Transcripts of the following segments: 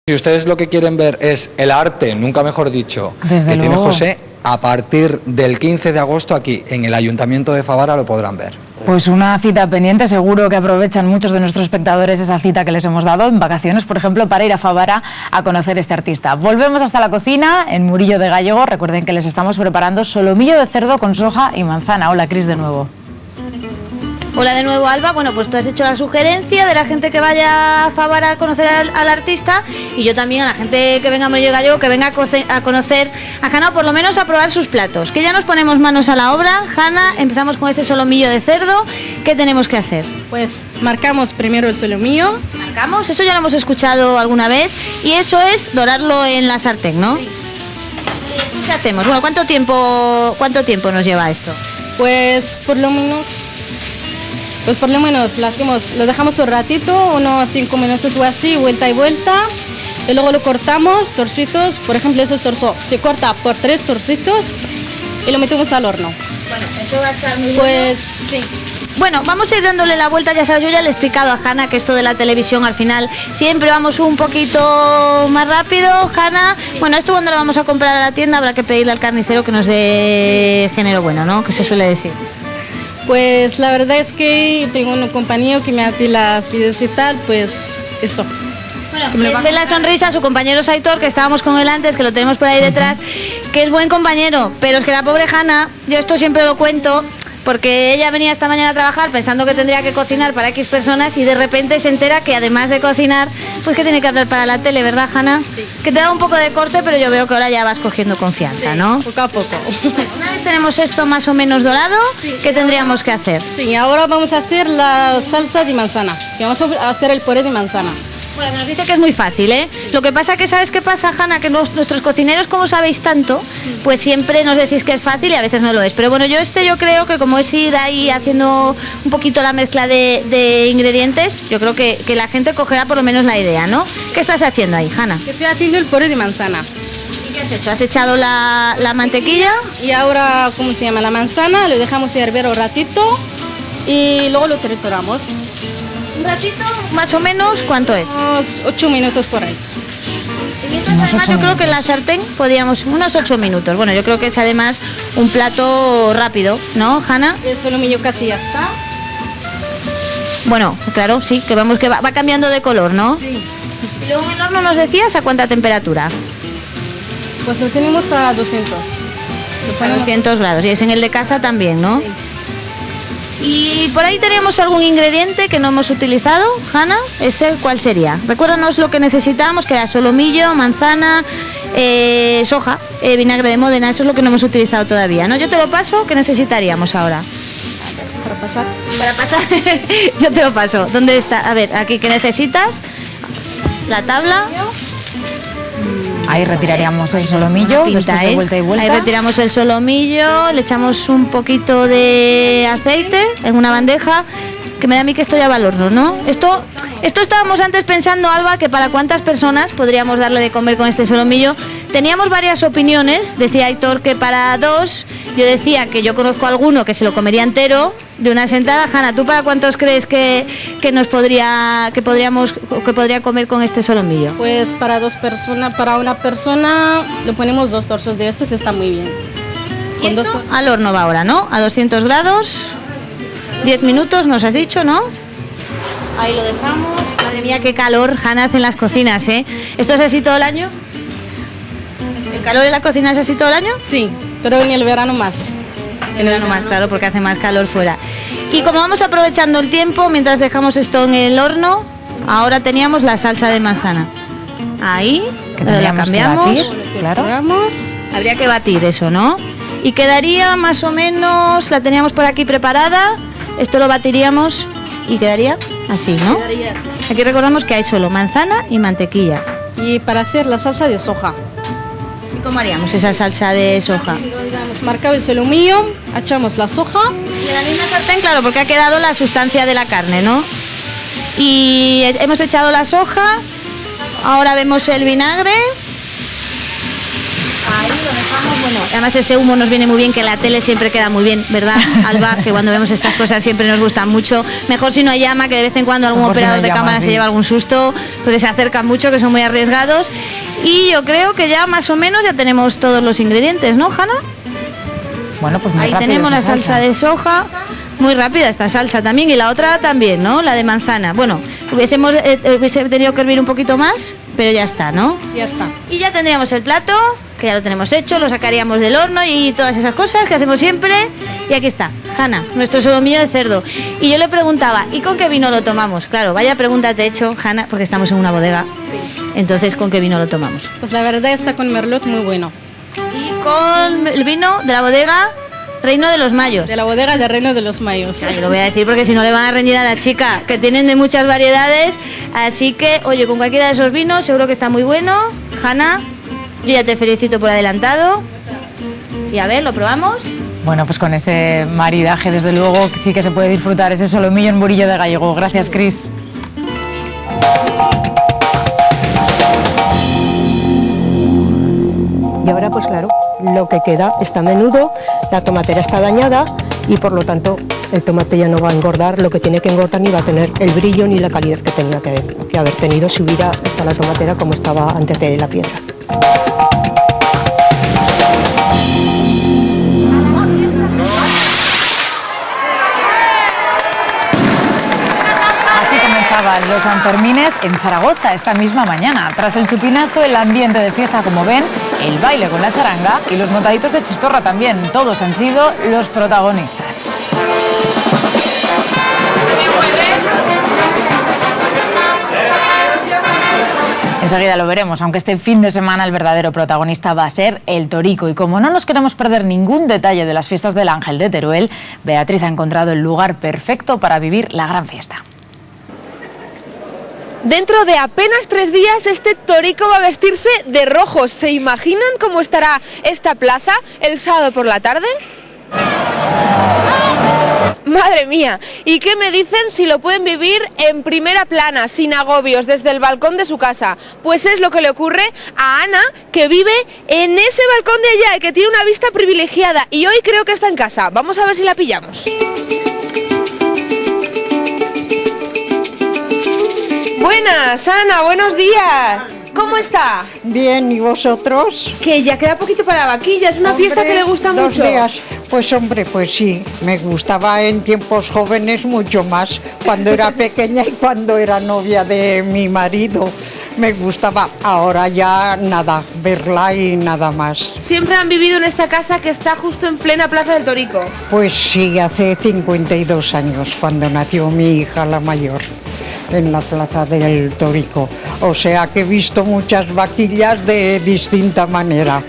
Si ustedes lo que quieren ver es el arte, nunca mejor dicho, Desde que luego. tiene José, a partir del 15 de agosto aquí en el Ayuntamiento de Favara lo podrán ver. Pues una cita pendiente, seguro que aprovechan muchos de nuestros espectadores esa cita que les hemos dado en vacaciones, por ejemplo, para ir a Favara a conocer este artista. Volvemos hasta la cocina, en Murillo de Gallego. Recuerden que les estamos preparando solomillo de cerdo con soja y manzana. Hola, Cris, de nuevo. Hola de nuevo, Alba. Bueno, pues tú has hecho la sugerencia de la gente que vaya a Favara a conocer al artista, y yo también a la gente que venga a Murillo Gallego, que venga a conocer a Hanna, o por lo menos a probar sus platos. Que ya nos ponemos manos a la obra. Hanna, empezamos con ese solomillo de cerdo. ¿Qué tenemos que hacer? Pues marcamos primero el solomillo. Marcamos, eso ya lo hemos escuchado alguna vez, y eso es dorarlo en la sartén, ¿no? Sí. ¿Qué hacemos? Bueno, ¿cuánto tiempo nos lleva esto? Pues por lo menos lo dejamos un ratito, unos 5 minutos o así, vuelta y vuelta, y luego lo cortamos, torcitos. Por ejemplo, ese torso se corta por 3 torcitos y lo metemos al horno. Bueno, eso va a estar muy Pues sí. Bueno, vamos a ir dándole la vuelta. Ya sabes, yo ya le he explicado a Hanna que esto de la televisión al final siempre vamos un poquito más rápido. Hanna, bueno, esto cuando lo vamos a comprar a la tienda habrá que pedirle al carnicero que nos dé género bueno, ¿no? Que se suele decir. Pues la verdad es que tengo un compañero que me hace las videos y tal, pues eso. Bueno, ve la sonrisa a su compañero Saitor, que estábamos con él antes, que lo tenemos por ahí detrás, que es buen compañero, pero es que la pobre Hanna, yo esto siempre lo cuento, porque ella venía esta mañana a trabajar pensando que tendría que cocinar para X personas, y de repente se entera que además de cocinar, pues que tiene que hablar para la tele, ¿verdad, Hanna? Sí. Que te da un poco de corte, pero yo veo que ahora ya vas cogiendo confianza, ¿no? Poco a poco. Una vez tenemos esto más o menos dorado, ¿qué tendríamos que hacer? Sí, ahora vamos a hacer la salsa de manzana, que vamos a hacer el puré de manzana. Bueno, nos dice que es muy fácil, ¿eh? Lo que pasa que, ¿sabes qué pasa, Hanna? Que nuestros cocineros, como sabéis tanto, pues siempre nos decís que es fácil y a veces no lo es. Pero bueno, yo creo que como es ir ahí haciendo un poquito la mezcla de ingredientes, yo creo que la gente cogerá por lo menos la idea, ¿no? ¿Qué estás haciendo ahí, Hanna? Estoy haciendo el puré de manzana. ¿Y qué has hecho? ¿Has echado la mantequilla? Y ahora, ¿cómo se llama? La manzana, lo dejamos hervir un ratito y luego lo trituramos. ¿Un ratito? Más o menos, ¿cuánto es? Unos 8 minutos por ahí. Y mientras, además, yo creo que en la sartén podríamos unos 8 minutos. Bueno, yo creo que es además un plato rápido, ¿no, Hanna? El solomillo casi ya está. Bueno, claro, sí, que vamos que va cambiando de color, ¿no? Sí. Y luego en el horno nos decías a cuánta temperatura. Pues lo tenemos para 200. Para 200 grados. Y es en el de casa también, ¿no? Sí. Y por ahí teníamos algún ingrediente que no hemos utilizado, Hanna. ¿Ese cuál sería? Recuérdanos lo que necesitábamos, que era solomillo, manzana, soja, vinagre de Módena. Eso es lo que no hemos utilizado todavía, ¿no? Yo te lo paso. ¿Qué necesitaríamos ahora? Para pasar. Para pasar, yo te lo paso. ¿Dónde está? A ver, aquí, ¿qué necesitas? La tabla. Ahí retiraríamos el solomillo, Pinta, después de vuelta y vuelta. Ahí retiramos el solomillo, le echamos un poquito de aceite en una bandeja, que me da a mí que esto ya va al horno, ¿no? Esto estábamos antes pensando, Alba, que para cuántas personas podríamos darle de comer con este solomillo. Teníamos varias opiniones, decía Aitor que para 2, yo decía que yo conozco a alguno que se lo comería entero de una sentada. Hanna, ¿tú para cuántos crees que podría comer con este solomillo? Pues para 2 personas, para una persona le ponemos 2 torsos de estos y está muy bien. ¿Y esto? Al horno va ahora, ¿no? A 200 grados, 10 minutos nos has dicho, ¿no? Ahí lo dejamos. Madre mía, qué calor, Hanna, hace en las cocinas, ¿eh? ¿Esto es así todo el año? ¿El calor en la cocina es así todo el año? Sí, pero en el verano más. En el verano más, claro, porque hace más calor fuera. Y como vamos aprovechando el tiempo, mientras dejamos esto en el horno, ahora teníamos la salsa de manzana. Ahí, pero la cambiamos. Claro. Habría que batir eso, ¿no? Y quedaría más o menos, la teníamos por aquí preparada, esto lo batiríamos y quedaría así, ¿no? Quedaría así. Aquí recordamos que hay solo manzana y mantequilla. Y para hacer la salsa de soja. ¿Y cómo haríamos esa salsa de soja? Hemos marcado el solomillo, echamos la soja. Y en la misma sartén, claro, porque ha quedado la sustancia de la carne, ¿no? Y hemos echado la soja, ahora vemos el vinagre. Ahí lo dejamos, Bueno, además ese humo nos viene muy bien, que la tele siempre queda muy bien, ¿verdad, Alba? Que cuando vemos estas cosas siempre nos gustan mucho. Mejor si no hay llama, que de vez en cuando algún operador de cámara se lleva algún susto, porque se acercan mucho, que son muy arriesgados. Y yo creo que ya más o menos ya tenemos todos los ingredientes, ¿no, Hanna? Bueno, pues muy ahí rápido tenemos la esa salsa de soja. Muy rápida esta salsa también, y la otra también, ¿no? La de manzana. Bueno, hubiese tenido que hervir un poquito más, pero ya está, ¿no? Ya está. Y ya tendríamos el plato, que ya lo tenemos hecho, lo sacaríamos del horno y todas esas cosas que hacemos siempre. Y aquí está, Hanna, nuestro solomillo de cerdo. Y yo le preguntaba, ¿y con qué vino lo tomamos? Claro, vaya pregunta te he hecho, Hanna, porque estamos en una bodega. Sí. Entonces, ¿con qué vino lo tomamos? Pues la verdad está con merlot muy bueno. Y con el vino de la bodega Reino de los Mayos. De la bodega de Reino de los Mayos. Yo lo voy a decir porque si no le van a reñir a la chica, que tienen de muchas variedades. Así que, oye, con cualquiera de esos vinos seguro que está muy bueno. Hanna, yo ya te felicito por adelantado. Y a ver, ¿lo probamos? Bueno, pues con ese maridaje, desde luego, sí que se puede disfrutar ese solomillo en Murillo de Gallego. Gracias, Cris. Y ahora, pues claro, lo que queda está menudo, la tomatera está dañada y por lo tanto el tomate ya no va a engordar lo que tiene que engordar, ni va a tener el brillo ni la calidad que tenía que haber tenido si hubiera estado la tomatera como estaba antes de la piedra. Los Sanfermines en Zaragoza esta misma mañana. Tras el chupinazo, el ambiente de fiesta, como ven, el baile con la charanga y los montaditos de chistorra también. Todos han sido los protagonistas. Enseguida lo veremos, aunque este fin de semana el verdadero protagonista va a ser el Torico. Y como no nos queremos perder ningún detalle de las fiestas del Ángel de Teruel, Beatriz ha encontrado el lugar perfecto para vivir la gran fiesta. Dentro de apenas 3 días este Torico va a vestirse de rojo. ¿Se imaginan cómo estará esta plaza el sábado por la tarde? Madre mía, ¿y qué me dicen si lo pueden vivir en primera plana, sin agobios, desde el balcón de su casa? Pues es lo que le ocurre a Ana, que vive en ese balcón de allá y que tiene una vista privilegiada, y hoy creo que está en casa. Vamos a ver si la pillamos. Buenas, Ana, buenos días. ¿Cómo está? Bien, ¿y vosotros? Que ya queda poquito para la vaquilla, es una fiesta que le gusta mucho. 2 días. Pues hombre, pues sí, me gustaba en tiempos jóvenes mucho más, cuando era pequeña y cuando era novia de mi marido. Me gustaba, ahora ya nada, verla y nada más. ¿Siempre han vivido en esta casa que está justo en plena Plaza del Torico? Pues sí, hace 52 años, cuando nació mi hija la mayor, en la Plaza del Torico. O sea que he visto muchas vaquillas de distinta manera.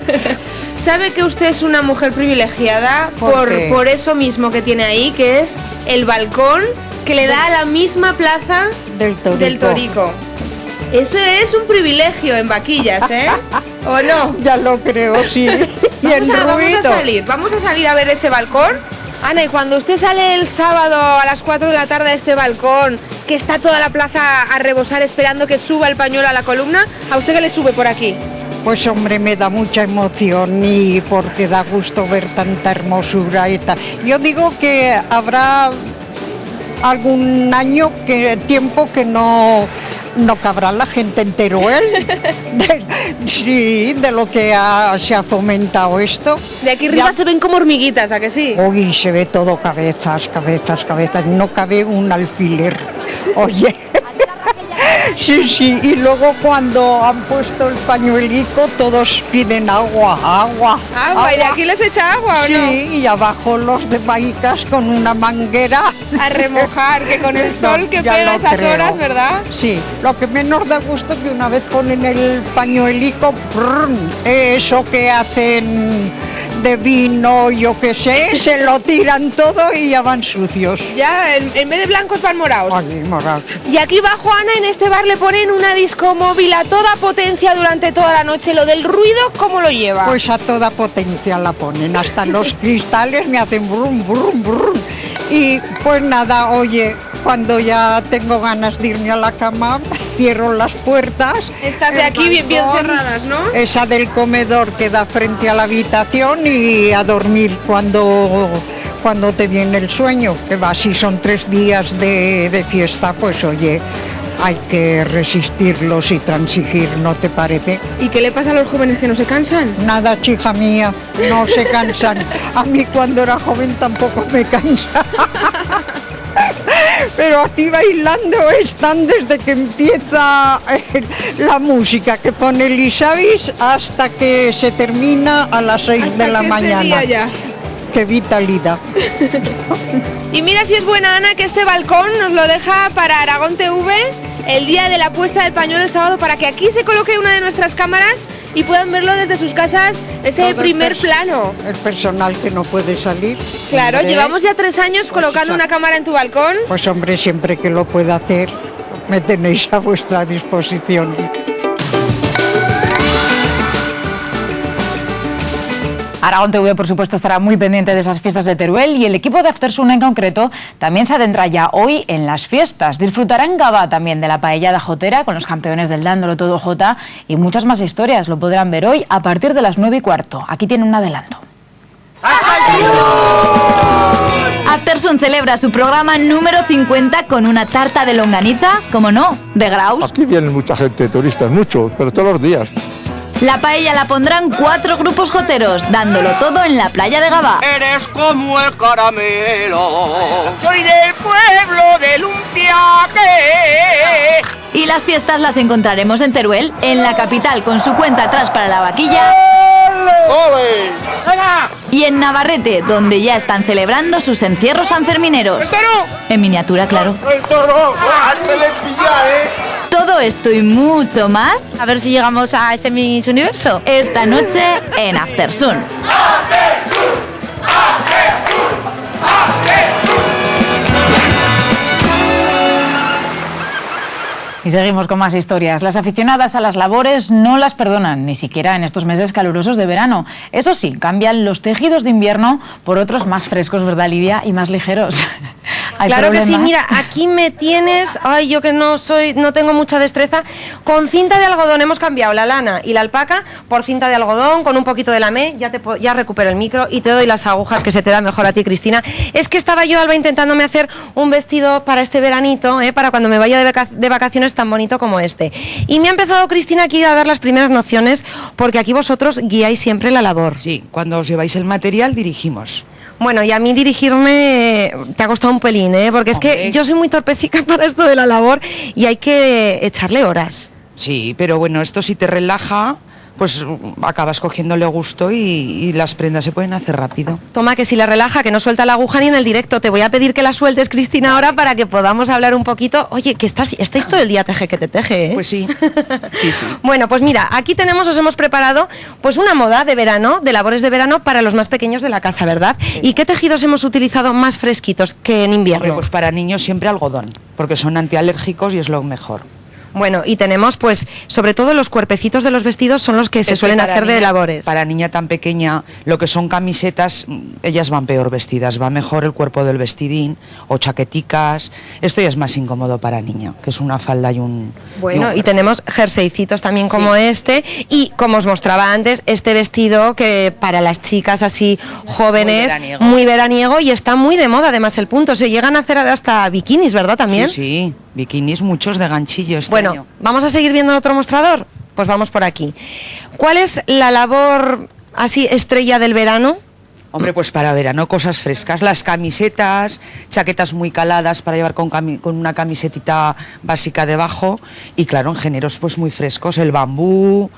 ¿Sabe que usted es una mujer privilegiada por eso mismo que tiene ahí, que es el balcón que le da a la misma plaza del Torico? Eso es un privilegio en vaquillas, ¿eh? ¿O no? Ya lo creo, sí. Vamos a salir a ver ese balcón. Ana, y cuando usted sale el sábado a las 4 de la tarde a este balcón, que está toda la plaza a rebosar esperando que suba el pañuelo a la columna, ¿a usted qué le sube por aquí? Pues hombre, me da mucha emoción y porque da gusto ver tanta hermosura y tal. Yo digo que habrá algún año, tiempo que no cabrá la gente en Teruel. Sí, de lo que se ha fomentado esto. De aquí arriba se ven como hormiguitas, ¿a que sí? Uy, se ve todo cabezas, no cabe un alfiler. Oye. Sí, y luego cuando han puesto el pañuelico todos piden agua, ¿y de aquí les echa agua o no? Sí, y abajo los de Baicas con una manguera. A remojar, que con el sol que pega esas horas, ¿verdad? Sí, lo que menos da gusto es que una vez ponen el pañuelico, eso que hacen de vino, yo qué sé, se lo tiran todo y ya van sucios. Ya, en vez de blancos van morados. Ay, morados. Y aquí bajo, Ana, en este bar le ponen una disco móvil a toda potencia durante toda la noche. Lo del ruido, ¿cómo lo lleva? Pues a toda potencia la ponen, hasta los cristales me hacen brum, brum, brum. Y pues nada, oye, cuando ya tengo ganas de irme a la cama, cierro las puertas. Estas de el aquí bien balcón, cerradas, ¿no? Esa del comedor que da frente a la habitación y a dormir cuando te viene el sueño. Que va, si son 3 días de fiesta, pues oye, hay que resistirlos y transigir, ¿no te parece? ¿Y qué le pasa a los jóvenes que no se cansan? Nada, chica mía, no se cansan. A mí cuando era joven tampoco me cansa. Pero aquí bailando están desde que empieza la música que pone Lisavis hasta que se termina a las 6 de la mañana. Ya. ¡Qué vitalidad! Y mira si es buena Ana que este balcón nos lo deja para Aragón TV el día de la puesta del pañuelo el sábado, para que aquí se coloque una de nuestras cámaras y puedan verlo desde sus casas, ese primer plano. El personal que no puede salir. Claro, hombre, llevamos ya 3 años colocando una cámara en tu balcón. Pues hombre, siempre que lo pueda hacer, me tenéis a vuestra disposición. Aragón TV, por supuesto, estará muy pendiente de esas fiestas de Teruel, y el equipo de Aftersun en concreto también se adentra ya hoy en las fiestas. Disfrutará en Gavà también de la paellada jotera con los campeones del Dándolo Todo Jota y muchas más historias. Lo podrán ver hoy a partir de las 9:15. Aquí tiene un adelanto. Aftersun celebra su programa número 50 con una tarta de longaniza, como no, de Graus. Aquí vienen mucha gente, turistas, muchos, pero todos los días. La paella la pondrán 4 grupos joteros, dándolo todo en la playa de Gavà. Eres como el caramelo. Soy del pueblo de Lumpiaque. Y las fiestas las encontraremos en Teruel, en la capital, con su cuenta atrás para la vaquilla. ¡Ole! Y en Navarrete, donde ya están celebrando sus encierros sanfermineros. En miniatura, claro. ¡El toro! ¡Hasta le pilla, Todo esto y mucho más. A ver si llegamos a ese Miss Universo. Esta noche en Aftersun. Y seguimos con más historias. Las aficionadas a las labores no las perdonan, ni siquiera en estos meses calurosos de verano. Eso sí, cambian los tejidos de invierno por otros más frescos, ¿verdad, Lidia? Y más ligeros. Claro que sí, mira, aquí me tienes, ay, yo que no tengo mucha destreza, con cinta de algodón hemos cambiado la lana y la alpaca por cinta de algodón, con un poquito de lamé, ya recupero el micro y te doy las agujas que se te da mejor a ti, Cristina. Es que estaba yo, Alba, intentándome hacer un vestido para este veranito, para cuando me vaya de vacaciones tan bonito como este. Y me ha empezado Cristina aquí a dar las primeras nociones, porque aquí vosotros guiáis siempre la labor. Sí, cuando os lleváis el material dirigimos. Bueno, y a mí dirigirme te ha costado un pelín, porque es que yo soy muy torpecica para esto de la labor y hay que echarle horas. Sí, pero bueno, esto si te relaja, pues acabas cogiéndole gusto y las prendas se pueden hacer rápido. Toma, que si la relaja, que no suelta la aguja ni en el directo. Te voy a pedir que la sueltes, Cristina, ahora para que podamos hablar un poquito. Oye, que estáis todo el día teje que te teje, ¿eh? Pues sí, sí, sí. Bueno, pues mira, aquí os hemos preparado pues una moda de verano, de labores de verano para los más pequeños de la casa, ¿verdad? Sí. ¿Y qué tejidos hemos utilizado más fresquitos que en invierno? Hombre, pues para niños siempre algodón, porque son antialérgicos y es lo mejor. Bueno, y tenemos pues sobre todo los cuerpecitos de los vestidos son los que se suelen hacer de labores. Para niña tan pequeña, lo que son camisetas, ellas van peor vestidas, va mejor el cuerpo del vestidín o chaqueticas. Esto ya es más incómodo para niña, que es una falda y un... Bueno, y tenemos jerseycitos también como este, y como os mostraba antes, este vestido que para las chicas así jóvenes, muy veraniego y está muy de moda además el punto. Se llegan a hacer hasta bikinis, ¿verdad? También. Sí, sí. Bikinis muchos de ganchillo Bueno, año. ¿Vamos a seguir viendo el otro mostrador? Pues vamos por aquí. ¿Cuál es la labor así estrella del verano? Hombre, pues para verano cosas frescas, las camisetas, chaquetas muy caladas para llevar con una camisetita básica debajo y claro, en géneros pues muy frescos, el bambú,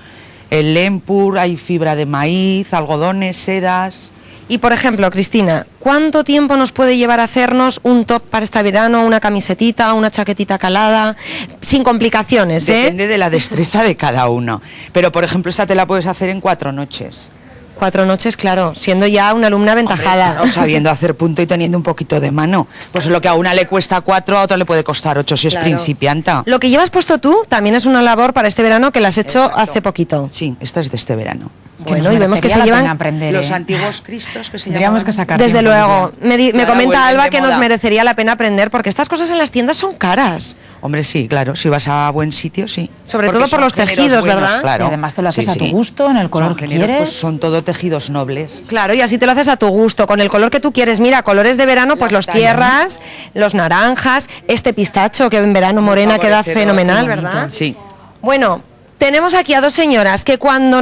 el lempur, hay fibra de maíz, algodones, sedas... Y por ejemplo, Cristina, ¿cuánto tiempo nos puede llevar a hacernos un top para este verano, una camisetita, una chaquetita calada, sin complicaciones? Depende de la destreza de cada uno. Pero por ejemplo, esta te la puedes hacer en 4 noches. 4 noches, claro, siendo ya una alumna aventajada. Hombre, claro, sabiendo hacer punto y teniendo un poquito de mano. Pues lo que a una le cuesta 4, a otra le puede costar 8 si es principianta. Lo que llevas puesto tú también es una labor para este verano que la has hecho hace poquito. Sí, esta es de este verano. Bueno, y vemos que se llevan los antiguos cristos que se Tendríamos que sacar. Desde luego. Me comenta Alba que nos moda. merecería la pena aprender porque estas cosas en las tiendas son caras. Hombre, sí, claro, si vas a buen sitio, sí. Sobre Porque todo por son los géneros tejidos, buenos, ¿verdad? Claro. Y además te lo haces Sí, a tu sí. gusto, en el color Son que géneros, quieres. pues son todo tejidos nobles. Claro, y así te lo haces a tu gusto, con el color que tú quieres. Mira, colores de verano, pues los tierras, los naranjas, este pistacho que en verano morena queda fenomenal, ¿verdad? Sí. Bueno, tenemos aquí a dos señoras que cuando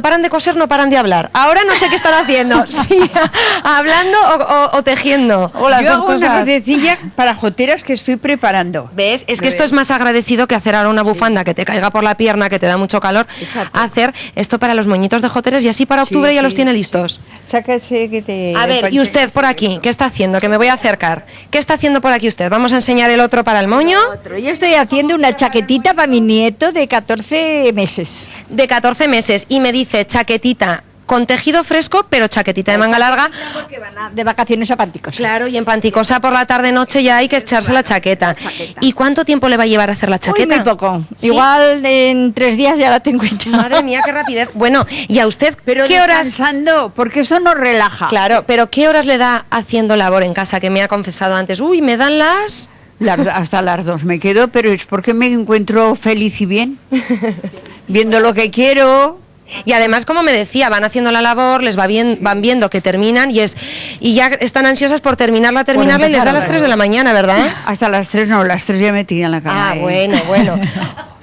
paran de coser no paran de hablar. Ahora no sé qué están haciendo, sí, hablando o tejiendo. Yo hago una ruedecilla para joteras que estoy preparando. ¿Ves? Es que esto es más agradecido que hacer ahora una bufanda que te caiga por la pierna, que te da mucho calor. Hacer esto para los moñitos de joteres y así para octubre ya los tiene listos. Sácase que te... A ver, y usted por aquí, ¿qué está haciendo? Que me voy a acercar. ¿Qué está haciendo por aquí usted? Vamos a enseñar el otro para el moño. Yo estoy haciendo una chaquetita para mi nieto de 14 meses. De 14 meses. Y me dice chaquetita con tejido fresco, pero chaquetita de manga larga. Porque van de vacaciones a Panticosa. Claro, y en Panticosa por la tarde-noche ya hay que echarse la chaqueta. ¿Y cuánto tiempo le va a llevar a hacer la chaqueta? Muy poco. ¿Sí? Igual en 3 días ya la tengo hecha. Madre mía, qué rapidez. Bueno, ¿y a usted pero qué horas? Descansando, porque eso nos relaja. Claro, pero ¿qué horas le da haciendo labor en casa? Que me ha confesado antes. Uy, me dan hasta las 2 me quedo, pero es porque me encuentro feliz y bien. Viendo lo que quiero. Y además, como me decía, van haciendo la labor, les va bien, van viendo que terminan y ya están ansiosas por terminarla y les da a las 3 de la mañana, ¿verdad? Hasta las 3 no, las 3 ya me tiran la cama. Ah, bueno.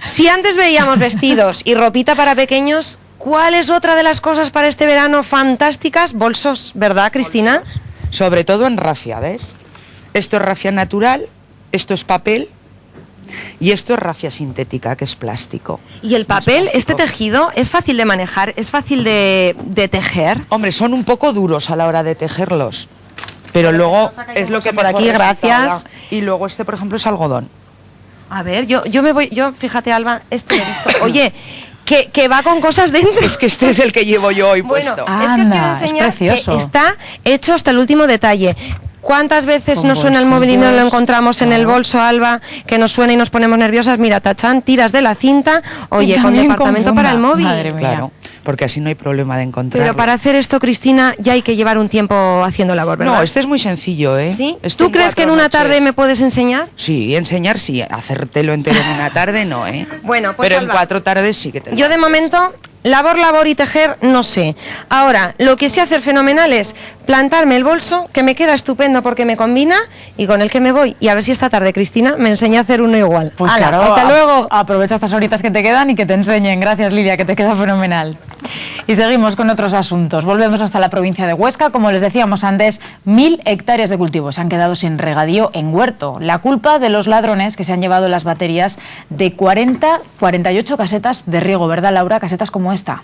Si antes veíamos vestidos y ropita para pequeños, ¿cuál es otra de las cosas para este verano fantásticas? Bolsos, ¿verdad, Cristina? Sobre todo en rafia, ¿ves? Esto es rafia natural, esto es papel y esto es rafia sintética, que es plástico. ¿Y el papel, este tejido, es fácil de manejar, es fácil de tejer? Hombre, son un poco duros a la hora de tejerlos, pero luego es lo que por aquí, mejor gracias. resulta. Y luego este, por ejemplo, es algodón. A ver, yo fíjate, Alba, esto. Oye, que va con cosas dentro. Es que este es el que llevo yo hoy puesto. Es que os quiero enseñar que está hecho hasta el último detalle. ¿Cuántas veces nos suena el móvil y no lo encontramos en el bolso, Alba? Que nos suena y nos ponemos nerviosas. Mira, tachán, tiras de la cinta. Oye, con departamento para el móvil. Madre mía. Claro, porque así no hay problema de encontrarlo. Pero para hacer esto, Cristina, ya hay que llevar un tiempo haciendo labor, ¿verdad? No, este es muy sencillo, ¿eh? ¿Sí? Este ¿Tú crees que en una tarde me puedes enseñar? Sí, enseñar sí, hacértelo entero en una tarde no, ¿eh? Bueno, pues pero Alba, en 4 tardes sí que te lo yo de momento, labor y tejer, no sé. Ahora, lo que sé hacer fenomenal es plantarme el bolso, que me queda estupendo porque me combina, y con el que me voy. Y a ver si esta tarde, Cristina, me enseña a hacer uno igual. Pues ¡Hala, claro, hasta luego! Aprovecha estas horitas que te quedan y que te enseñen. Gracias, Lidia, que te queda fenomenal. Y seguimos con otros asuntos. Volvemos hasta la provincia de Huesca. Como les decíamos antes, 1000 hectáreas de cultivos se han quedado sin regadío en huerto. La culpa de los ladrones que se han llevado las baterías de 48 casetas de riego, ¿verdad, Laura? Casetas como esta.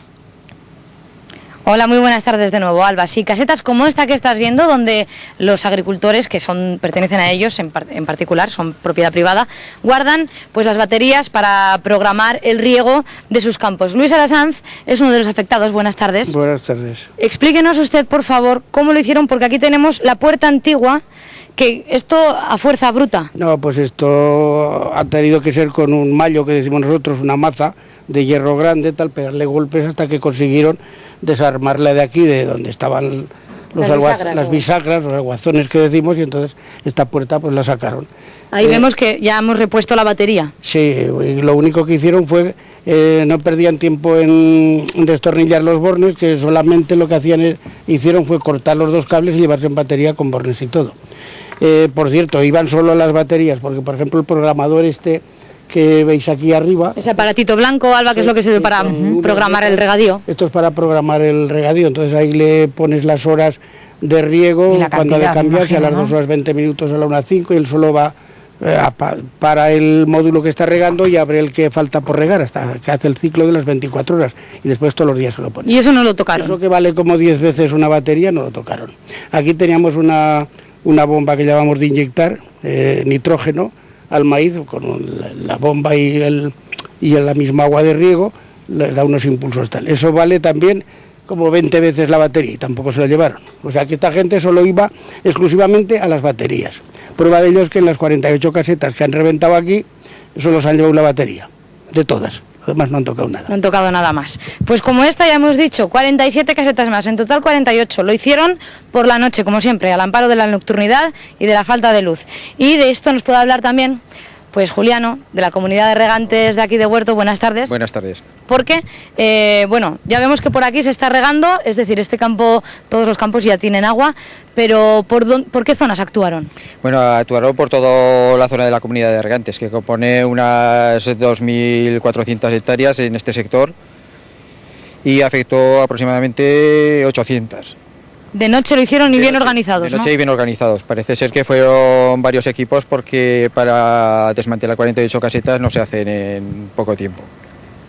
Hola, muy buenas tardes de nuevo, Alba. Sí, casetas como esta que estás viendo, donde los agricultores, que pertenecen a ellos en particular, son propiedad privada, guardan pues las baterías para programar el riego de sus campos. Luis Arasanz es uno de los afectados. Buenas tardes. Buenas tardes. Explíquenos usted, por favor, cómo lo hicieron, porque aquí tenemos la puerta antigua, que esto a fuerza bruta. No, pues esto ha tenido que ser con un mallo, que decimos nosotros, una maza de hierro grande, tal, pegarle golpes hasta que consiguieron desarmarla de aquí, de donde estaban las bisagras, los alguazones que decimos, y entonces esta puerta pues la sacaron. Ahí vemos que ya hemos repuesto la batería. Sí, y lo único que hicieron fue, no perdían tiempo en destornillar los bornes, que solamente lo que hicieron fue cortar los 2 cables y llevarse en batería con bornes y todo. Por cierto, iban solo las baterías, porque por ejemplo el programador que veis aquí arriba. Ese aparatito blanco, Alba, que es lo que sirve para programar el regadío. Esto es para programar el regadío, entonces ahí le pones las horas de riego, cuando ha de cambiarse, a las 2 horas 20 minutos, a la 1:05, y él solo va para el módulo que está regando y abre el que falta por regar, hasta que hace el ciclo de las 24 horas, y después todos los días se lo pone. ¿Y eso no lo tocaron? Eso que vale como 10 veces una batería, no lo tocaron. Aquí teníamos una bomba que llamamos de inyectar nitrógeno al maíz, con la bomba y la misma agua de riego, le da unos impulsos tal. Eso vale también como 20 veces la batería, y tampoco se la llevaron. O sea que esta gente solo iba exclusivamente a las baterías. Prueba de ello es que en las 48 casetas que han reventado aquí, solo se han llevado la batería, de todas. Además no han tocado nada. No han tocado nada más. Pues como esta ya hemos dicho, 47 casetas más, en total 48. Lo hicieron por la noche, como siempre, al amparo de la nocturnidad y de la falta de luz. Y de esto nos puede hablar también, pues Juliano, de la comunidad de regantes de aquí de Huerto. Buenas tardes. Buenas tardes. Porque, bueno, ya vemos que por aquí se está regando, es decir, este campo, todos los campos ya tienen agua, pero ¿por qué zonas actuaron? Bueno, actuaron por toda la zona de la comunidad de regantes, que compone unas 2.400 hectáreas en este sector y afectó aproximadamente 800. De noche lo hicieron y bien organizados, De noche ¿no? y bien organizados. Parece ser que fueron varios equipos porque para desmantelar 48 casetas no se hacen en poco tiempo.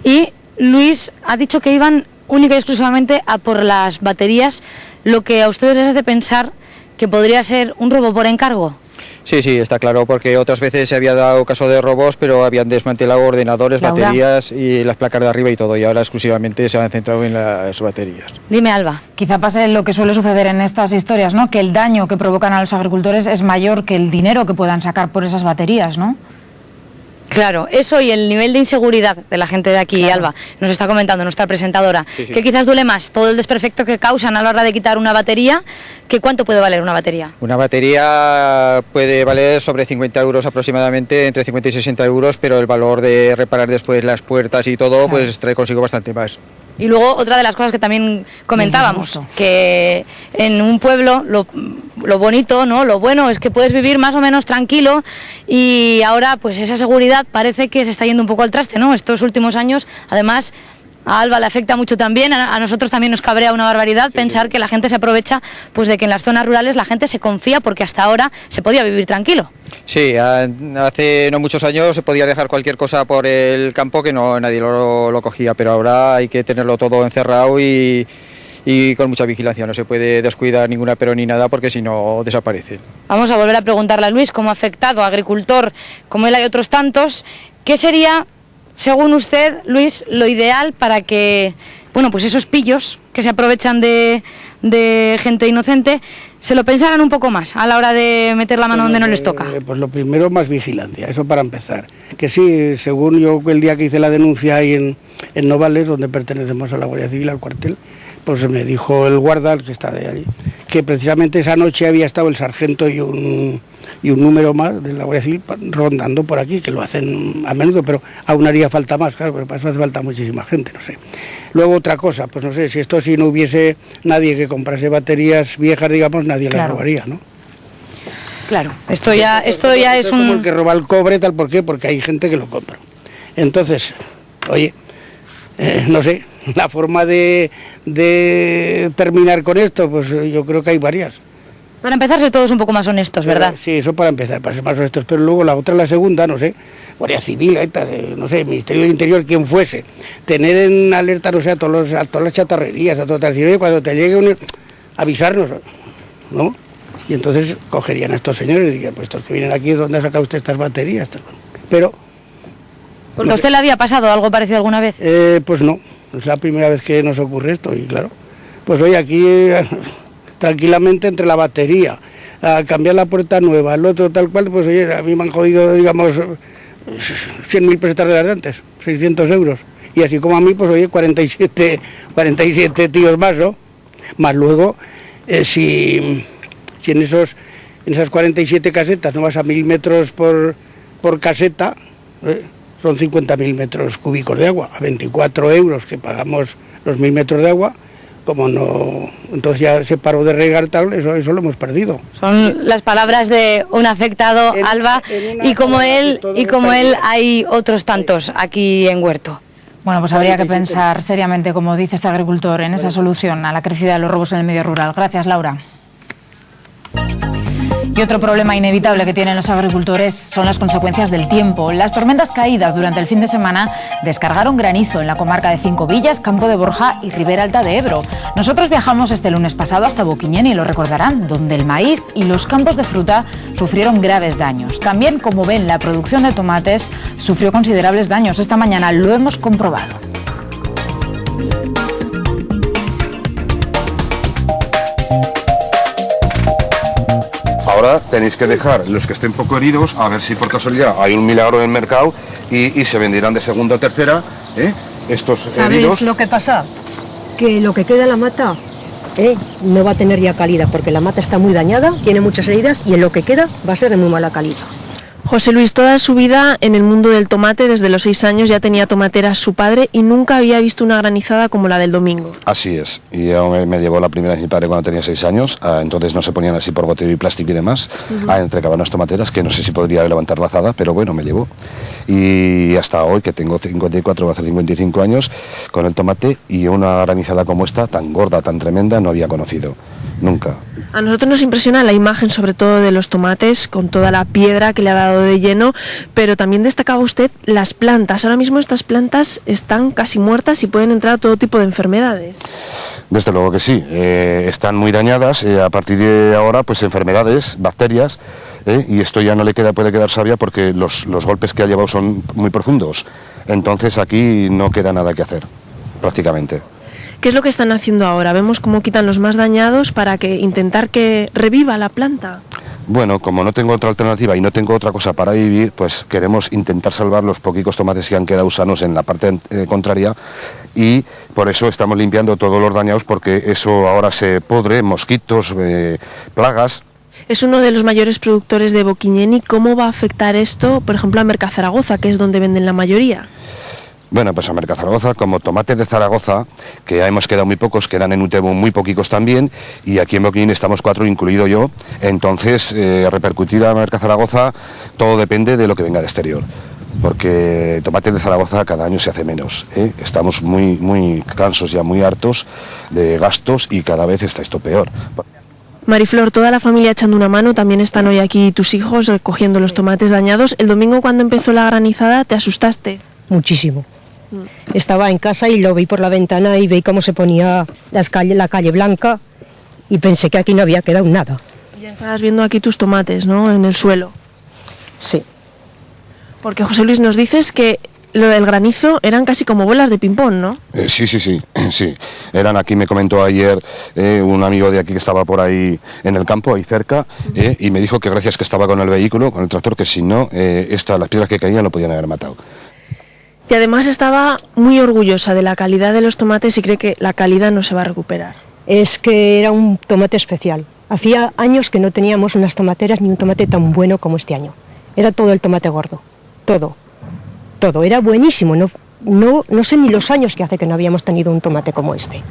Y Luis ha dicho que iban única y exclusivamente a por las baterías, lo que a ustedes les hace pensar que podría ser un robo por encargo. Sí, está claro, porque otras veces se había dado caso de robos, pero habían desmantelado ordenadores, Laura. baterías y las placas de arriba y todo, y ahora exclusivamente se han centrado en las baterías. Dime, Alba. Quizá pase lo que suele suceder en estas historias, ¿no? Que el daño que provocan a los agricultores es mayor que el dinero que puedan sacar por esas baterías, ¿no? Claro, eso y el nivel de inseguridad de la gente de aquí, claro. Alba, nos está comentando nuestra presentadora, sí. Que quizás duele más todo el desperfecto que causan a la hora de quitar una batería, que ¿cuánto puede valer una batería? Una batería puede valer sobre 50 euros aproximadamente, entre 50 y 60 euros, pero el valor de reparar después las puertas y todo, claro, pues trae consigo bastante más. Y luego otra de las cosas que también comentábamos, que en un pueblo lo bonito, ¿no? Lo bueno es que puedes vivir más o menos tranquilo y ahora pues esa seguridad parece que se está yendo un poco al traste, ¿no? Estos últimos años, además, a Alba le afecta mucho también, a nosotros también nos cabrea una barbaridad pensar que la gente se aprovecha pues de que en las zonas rurales la gente se confía porque hasta ahora se podía vivir tranquilo. Sí, hace no muchos años se podía dejar cualquier cosa por el campo que nadie lo cogía, pero ahora hay que tenerlo todo encerrado y con mucha vigilancia, no se puede descuidar ninguna pero ni nada porque si no desaparece. Vamos a volver a preguntarle a Luis, como afectado, agricultor, como él hay otros tantos, ¿qué sería, según usted, Luis, lo ideal para que, bueno, pues esos pillos que se aprovechan de gente inocente se lo pensaran un poco más a la hora de meter la mano donde no les toca? Pues lo primero, más vigilancia, eso para empezar. Que sí, según yo el día que hice la denuncia ahí en Novales, donde pertenecemos a la Guardia Civil, al cuartel, pues me dijo el guarda, el que está de allí, que precisamente esa noche había estado el sargento y un número más de la Guardia Civil rondando por aquí, que lo hacen a menudo, pero aún haría falta más, claro, pero para eso hace falta muchísima gente, no sé. Luego otra cosa, pues no sé, si no hubiese nadie que comprase baterías viejas, digamos, nadie las robaría, ¿no? Claro, esto ya es un... como el que roba el cobre, tal, ¿por qué? Porque hay gente que lo compra. Entonces, oye, no sé, la forma de terminar con esto, pues yo creo que hay varias. Para empezar, ser todos un poco más honestos, ¿verdad? Sí, eso para empezar, para ser más honestos, pero luego la segunda, no sé, Guardia Civil, no sé, Ministerio del Interior, quien fuese, tener en alerta, no sé, a todas las chatarrerías, a todas, decir, oye, cuando te llegue avisarnos, ¿no? Y entonces cogerían a estos señores y dirían, pues estos que vienen aquí, ¿dónde ha sacado usted estas baterías? Pero... ¿Porque a usted le había pasado algo parecido alguna vez? Pues no, es la primera vez que nos ocurre esto y claro, pues hoy aquí tranquilamente entre la batería, a cambiar la puerta nueva, el otro tal cual, pues oye, a mí me han jodido, digamos, 100.000 pesetas de las de antes, 600 euros. Y así como a mí, pues oye, 47 tíos más, ¿no? Más luego, si en esas 47 casetas no vas a 1.000 metros por caseta, son 50.000 metros cúbicos de agua, a 24 euros que pagamos los 1.000 metros de agua, como no, entonces ya se paró de regar tal, eso lo hemos perdido. Son las palabras de un afectado, Alba, y como él hay otros tantos aquí en Huerto. Bueno, pues habría que pensar seriamente, como dice este agricultor, en esa solución a la crecida de los robos en el medio rural. Gracias, Laura. Y otro problema inevitable que tienen los agricultores son las consecuencias del tiempo. Las tormentas caídas durante el fin de semana descargaron granizo en la comarca de Cinco Villas, Campo de Borja y Ribera Alta de Ebro. Nosotros viajamos este lunes pasado hasta Boquiñén, y lo recordarán, donde el maíz y los campos de fruta sufrieron graves daños. También, como ven, la producción de tomates sufrió considerables daños. Esta mañana lo hemos comprobado. Ahora tenéis que dejar los que estén poco heridos, a ver si por casualidad hay un milagro en el mercado y se venderán de segunda o tercera estos ¿Sabes heridos. lo que pasa? Que lo que queda en la mata no va a tener ya calidad, porque la mata está muy dañada, tiene muchas heridas y en lo que queda va a ser de muy mala calidad. José Luis, toda su vida en el mundo del tomate, desde los 6 años ya tenía tomateras su padre y nunca había visto una granizada como la del domingo. Así es, y me llevó la primera vez mi padre cuando tenía 6 años, entonces no se ponían así por botellón y plástico y demás, a entregar unas tomateras que no sé si podría levantar la azada, pero bueno, me llevó. Y hasta hoy, que tengo 54, va a hacer 55 años, con el tomate, y una granizada como esta, tan gorda, tan tremenda, no había conocido, nunca. A nosotros nos impresiona la imagen sobre todo de los tomates con toda la piedra que le ha dado de lleno, pero también destacaba usted las plantas. Ahora mismo estas plantas están casi muertas y pueden entrar a todo tipo de enfermedades. Desde luego que sí, están muy dañadas, a partir de ahora pues enfermedades, bacterias, y esto ya no le puede quedar savia porque los golpes que ha llevado son muy profundos, entonces aquí no queda nada que hacer, prácticamente. ¿Qué es lo que están haciendo ahora? Vemos cómo quitan los más dañados para intentar que reviva la planta. Bueno, como no tengo otra alternativa y no tengo otra cosa para vivir, pues queremos intentar salvar los poquitos tomates que han quedado sanos en la parte contraria, y por eso estamos limpiando todos los dañados, porque eso ahora se pudre, mosquitos, plagas. Es uno de los mayores productores de Boquiñeni. ¿Cómo va a afectar esto, por ejemplo, a Mercazaragoza, que es donde venden la mayoría? Bueno, pues a Mercazaragoza, como tomates de Zaragoza, que ya hemos quedado muy pocos, quedan en Utebo muy poquitos también, y aquí en Boquiñeni estamos 4, incluido yo, entonces repercutir a Mercazaragoza todo depende de lo que venga de exterior, porque tomates de Zaragoza cada año se hace menos, estamos muy cansos ya, muy hartos de gastos, y cada vez está esto peor. Mariflor, toda la familia echando una mano, también están hoy aquí tus hijos recogiendo los tomates dañados. El domingo, cuando empezó la granizada, ¿te asustaste? Muchísimo. Estaba en casa y lo vi por la ventana y vi cómo se ponía la calle blanca y pensé que aquí no había quedado nada. Ya estabas viendo aquí tus tomates, ¿no?, en el suelo. Sí. Porque, José Luis, nos dices que lo del granizo eran casi como bolas de ping-pong, ¿no? Sí. Eran, aquí me comentó ayer un amigo de aquí que estaba por ahí en el campo, ahí cerca, y me dijo que gracias que estaba con el vehículo, con el tractor, que si no, las piedras que caían lo podían haber matado. Y además estaba muy orgullosa de la calidad de los tomates y cree que la calidad no se va a recuperar. Es que era un tomate especial. Hacía años que no teníamos unas tomateras ni un tomate tan bueno como este año. Era todo el tomate gordo, todo. Era buenísimo, no sé ni los años que hace que no habíamos tenido un tomate como este.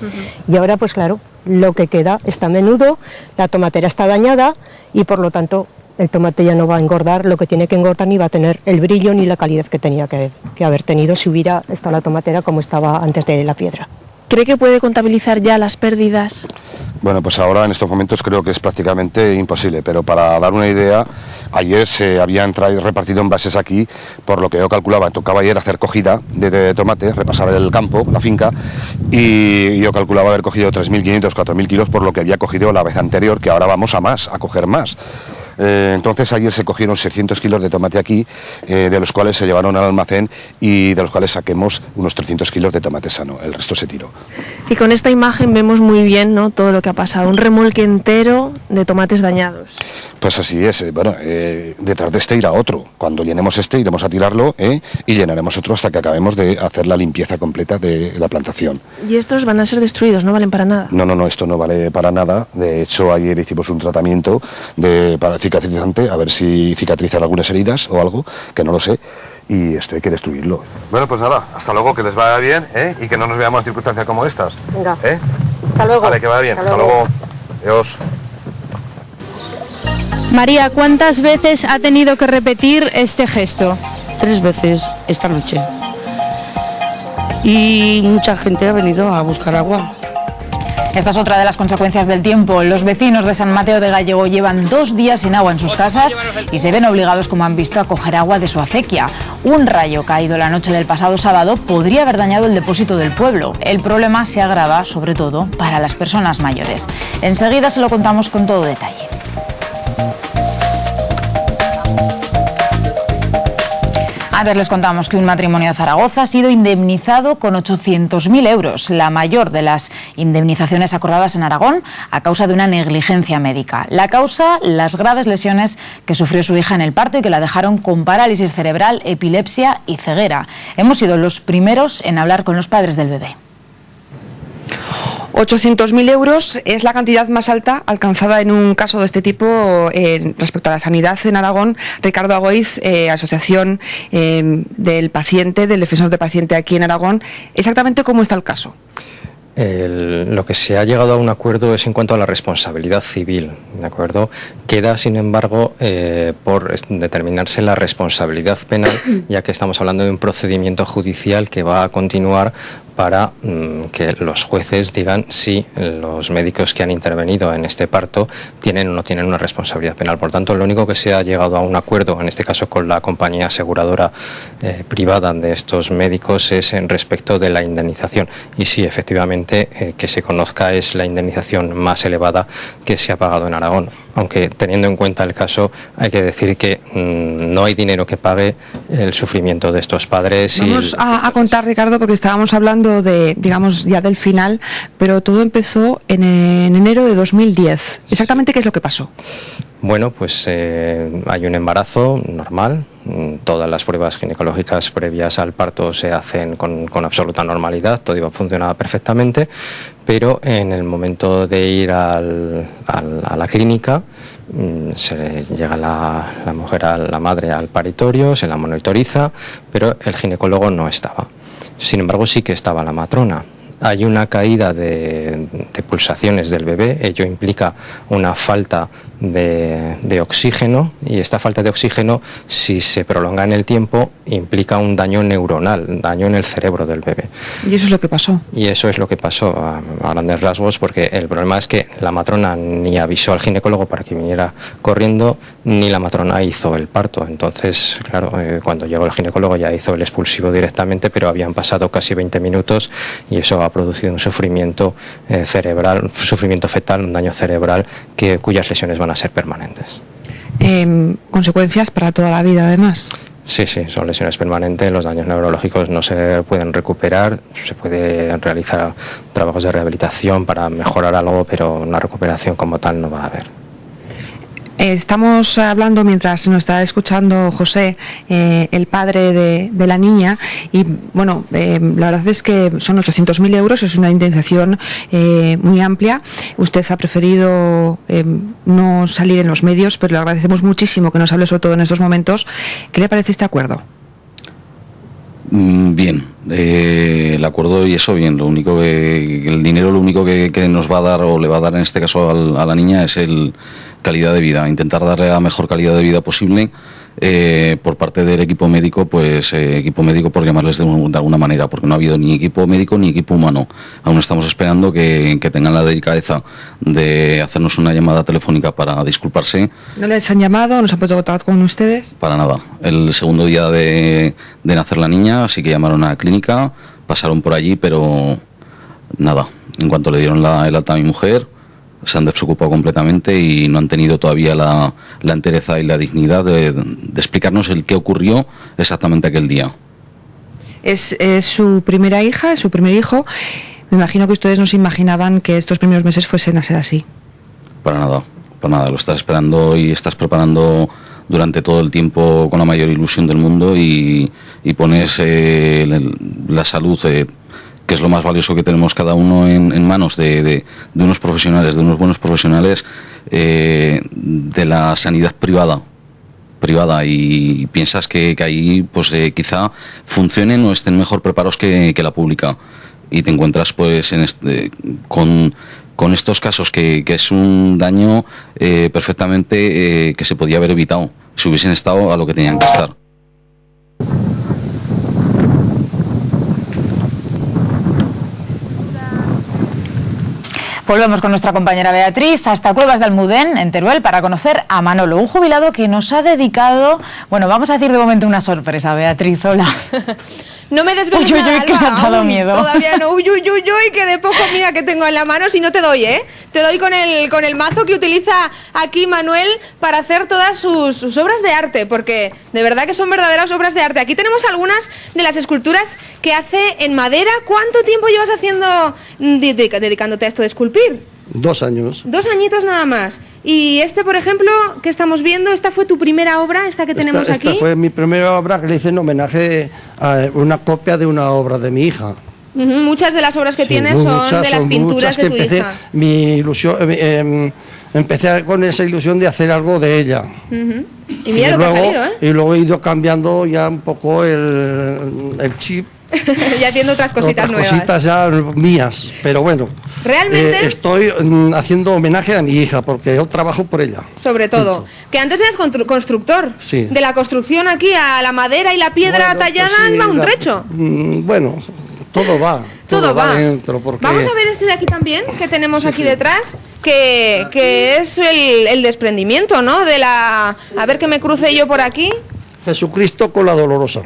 Y ahora, pues claro, lo que queda está menudo, la tomatera está dañada y por lo tanto el tomate ya no va a engordar lo que tiene que engordar, ni va a tener el brillo ni la calidad que tenía que haber tenido si hubiera estado la tomatera como estaba antes de la piedra. ¿Cree que puede contabilizar ya las pérdidas? Bueno, pues ahora en estos momentos creo que es prácticamente imposible, pero para dar una idea, ayer se habían repartido envases aquí, por lo que yo calculaba, tocaba ayer hacer cogida de tomate, repasar el campo, la finca, y yo calculaba haber cogido 3.500, 4.000 kilos por lo que había cogido la vez anterior, que ahora vamos a coger más. Entonces ayer se cogieron 600 kilos de tomate aquí, de los cuales se llevaron al almacén y de los cuales saquemos unos 300 kilos de tomate sano, el resto se tiró. Y con esta imagen vemos muy bien, ¿no?, todo lo que ha pasado, un remolque entero de tomates dañados. Pues así es, detrás de este irá otro, cuando llenemos este iremos a tirarlo y llenaremos otro hasta que acabemos de hacer la limpieza completa de la plantación. Y estos van a ser destruidos, no valen para nada. No, esto no vale para nada, de hecho ayer hicimos un tratamiento para cicatrizante, a ver si cicatrizan algunas heridas o algo, que no lo sé, y esto hay que destruirlo. Bueno, pues nada, hasta luego, que les vaya bien, y que no nos veamos en circunstancias como estas. Venga, hasta luego. Vale, que vaya bien, hasta luego. Adiós. María, ¿cuántas veces ha tenido que repetir este gesto? 3 veces esta noche. Y mucha gente ha venido a buscar agua. Esta es otra de las consecuencias del tiempo. Los vecinos de San Mateo de Gállego llevan 2 días sin agua en sus casas y se ven obligados, como han visto, a coger agua de su acequia. Un rayo caído la noche del pasado sábado podría haber dañado el depósito del pueblo. El problema se agrava, sobre todo, para las personas mayores. Enseguida se lo contamos con todo detalle. Antes les contamos que un matrimonio de Zaragoza ha sido indemnizado con 800.000 euros, la mayor de las indemnizaciones acordadas en Aragón a causa de una negligencia médica. La causa, las graves lesiones que sufrió su hija en el parto y que la dejaron con parálisis cerebral, epilepsia y ceguera. Hemos sido los primeros en hablar con los padres del bebé. 800.000 euros es la cantidad más alta alcanzada en un caso de este tipo respecto a la sanidad en Aragón. Ricardo Agoiz, Asociación del Paciente, del Defensor del Paciente aquí en Aragón. ¿Exactamente cómo está el caso? Lo que se ha llegado a un acuerdo es en cuanto a la responsabilidad civil, ¿de acuerdo? Queda, sin embargo, por determinarse la responsabilidad penal, ya que estamos hablando de un procedimiento judicial que va a continuar para que los jueces digan si los médicos que han intervenido en este parto tienen o no tienen una responsabilidad penal. Por tanto, lo único que se ha llegado a un acuerdo, en este caso con la compañía aseguradora privada de estos médicos, es en respecto de la indemnización. Y sí, efectivamente, que se conozca es la indemnización más elevada que se ha pagado en Aragón. Aunque teniendo en cuenta el caso, hay que decir que no hay dinero que pague el sufrimiento de estos padres. Vamos a contar, Ricardo, porque estábamos hablando de, digamos, ya del final, pero todo empezó en enero de 2010. ¿Exactamente qué es lo que pasó? Bueno, pues hay un embarazo normal. Todas las pruebas ginecológicas previas al parto se hacen con absoluta normalidad, todo iba a funcionar perfectamente, pero en el momento de ir a la clínica se llega la mujer, la madre, al paritorio, se la monitoriza, pero el ginecólogo no estaba. Sin embargo, sí que estaba la matrona. Hay una caída de pulsaciones del bebé, ello implica una falta de oxígeno, y esta falta de oxígeno, si se prolonga en el tiempo, implica un daño neuronal, daño en el cerebro del bebé. ¿Y eso es lo que pasó? Y eso es lo que pasó a grandes rasgos, porque el problema es que la matrona ni avisó al ginecólogo para que viniera corriendo, ni la matrona hizo el parto. Entonces, claro, cuando llegó el ginecólogo ya hizo el expulsivo directamente, pero habían pasado casi 20 minutos y eso ha producido un sufrimiento cerebral, un sufrimiento fetal, un daño cerebral cuyas lesiones van a ser permanentes. Consecuencias para toda la vida, además. Sí, son lesiones permanentes, los daños neurológicos no se pueden recuperar, se puede realizar trabajos de rehabilitación para mejorar algo, pero una recuperación como tal no va a haber. Estamos hablando, mientras nos está escuchando José, el padre de la niña, y bueno, la verdad es que son 800.000 euros, es una indemnización muy amplia. Usted ha preferido no salir en los medios, pero le agradecemos muchísimo que nos hable sobre todo en estos momentos. ¿Qué le parece este acuerdo? Bien, el acuerdo y eso bien, lo único que el dinero lo único que nos va a dar o le va a dar en este caso a la niña es el calidad de vida, intentar darle la mejor calidad de vida posible. Por parte del equipo médico, pues equipo médico por llamarles de alguna manera, porque no ha habido ni equipo médico ni equipo humano. Aún estamos esperando que tengan la delicadeza de hacernos una llamada telefónica para disculparse. ¿No les han llamado? ¿No se han puesto en contacto con ustedes? Para nada. El segundo día de nacer la niña, sí que llamaron a la clínica, pasaron por allí, pero nada. En cuanto le dieron el alta a mi mujer, se han despreocupado completamente y no han tenido todavía la entereza y la dignidad de explicarnos el qué ocurrió exactamente aquel día. ¿Es su primera hija, es su primer hijo? Me imagino que ustedes no se imaginaban que estos primeros meses fuesen a ser así. Para nada. Lo estás esperando y estás preparando durante todo el tiempo con la mayor ilusión del mundo y pones la salud, que es lo más valioso que tenemos cada uno en manos de unos profesionales, de unos buenos profesionales de la sanidad privada, y piensas que ahí pues quizá funcionen o estén mejor preparados que la pública, y te encuentras pues con estos casos que es un daño perfectamente que se podía haber evitado si hubiesen estado a lo que tenían que estar. Volvemos con nuestra compañera Beatriz hasta Cuevas de Almudén, en Teruel, para conocer a Manolo, un jubilado que nos ha dedicado, bueno, vamos a decir de momento una sorpresa. Beatriz, hola. No me desveles nada, que me ha dado miedo. Todavía no, que de poco, mira que tengo en la mano, si no te doy, te doy con el mazo que utiliza aquí Manuel para hacer todas sus obras de arte, porque de verdad que son verdaderas obras de arte. Aquí tenemos algunas de las esculturas que hace en madera. ¿Cuánto tiempo llevas haciendo, dedicándote a esto de esculpir? 2 años. 2 añitos nada más. Y por ejemplo, que estamos viendo, ¿esta fue tu primera obra, esta que tenemos aquí? Esta fue mi primera obra que le hice en homenaje a una copia de una obra de mi hija. Muchas de las obras que tienes son de las pinturas de tu hija. Mi ilusión, empecé con esa ilusión de hacer algo de ella. Y mira lo que ha salido, ¿eh? Y luego he ido cambiando ya un poco el chip. Ya haciendo otras cositas nuevas. Cositas ya mías, pero bueno. Realmente estoy haciendo homenaje a mi hija porque yo trabajo por ella. Sobre todo. Que antes eras constructor. Sí. De la construcción aquí a la madera y la piedra tallada pues sí, iba un trecho. Bueno, todo va. Todo va dentro. Porque... Vamos a ver este de aquí también, que tenemos aquí detrás, que es el desprendimiento, ¿no? A ver que me cruce yo por aquí. Jesucristo con la Dolorosa.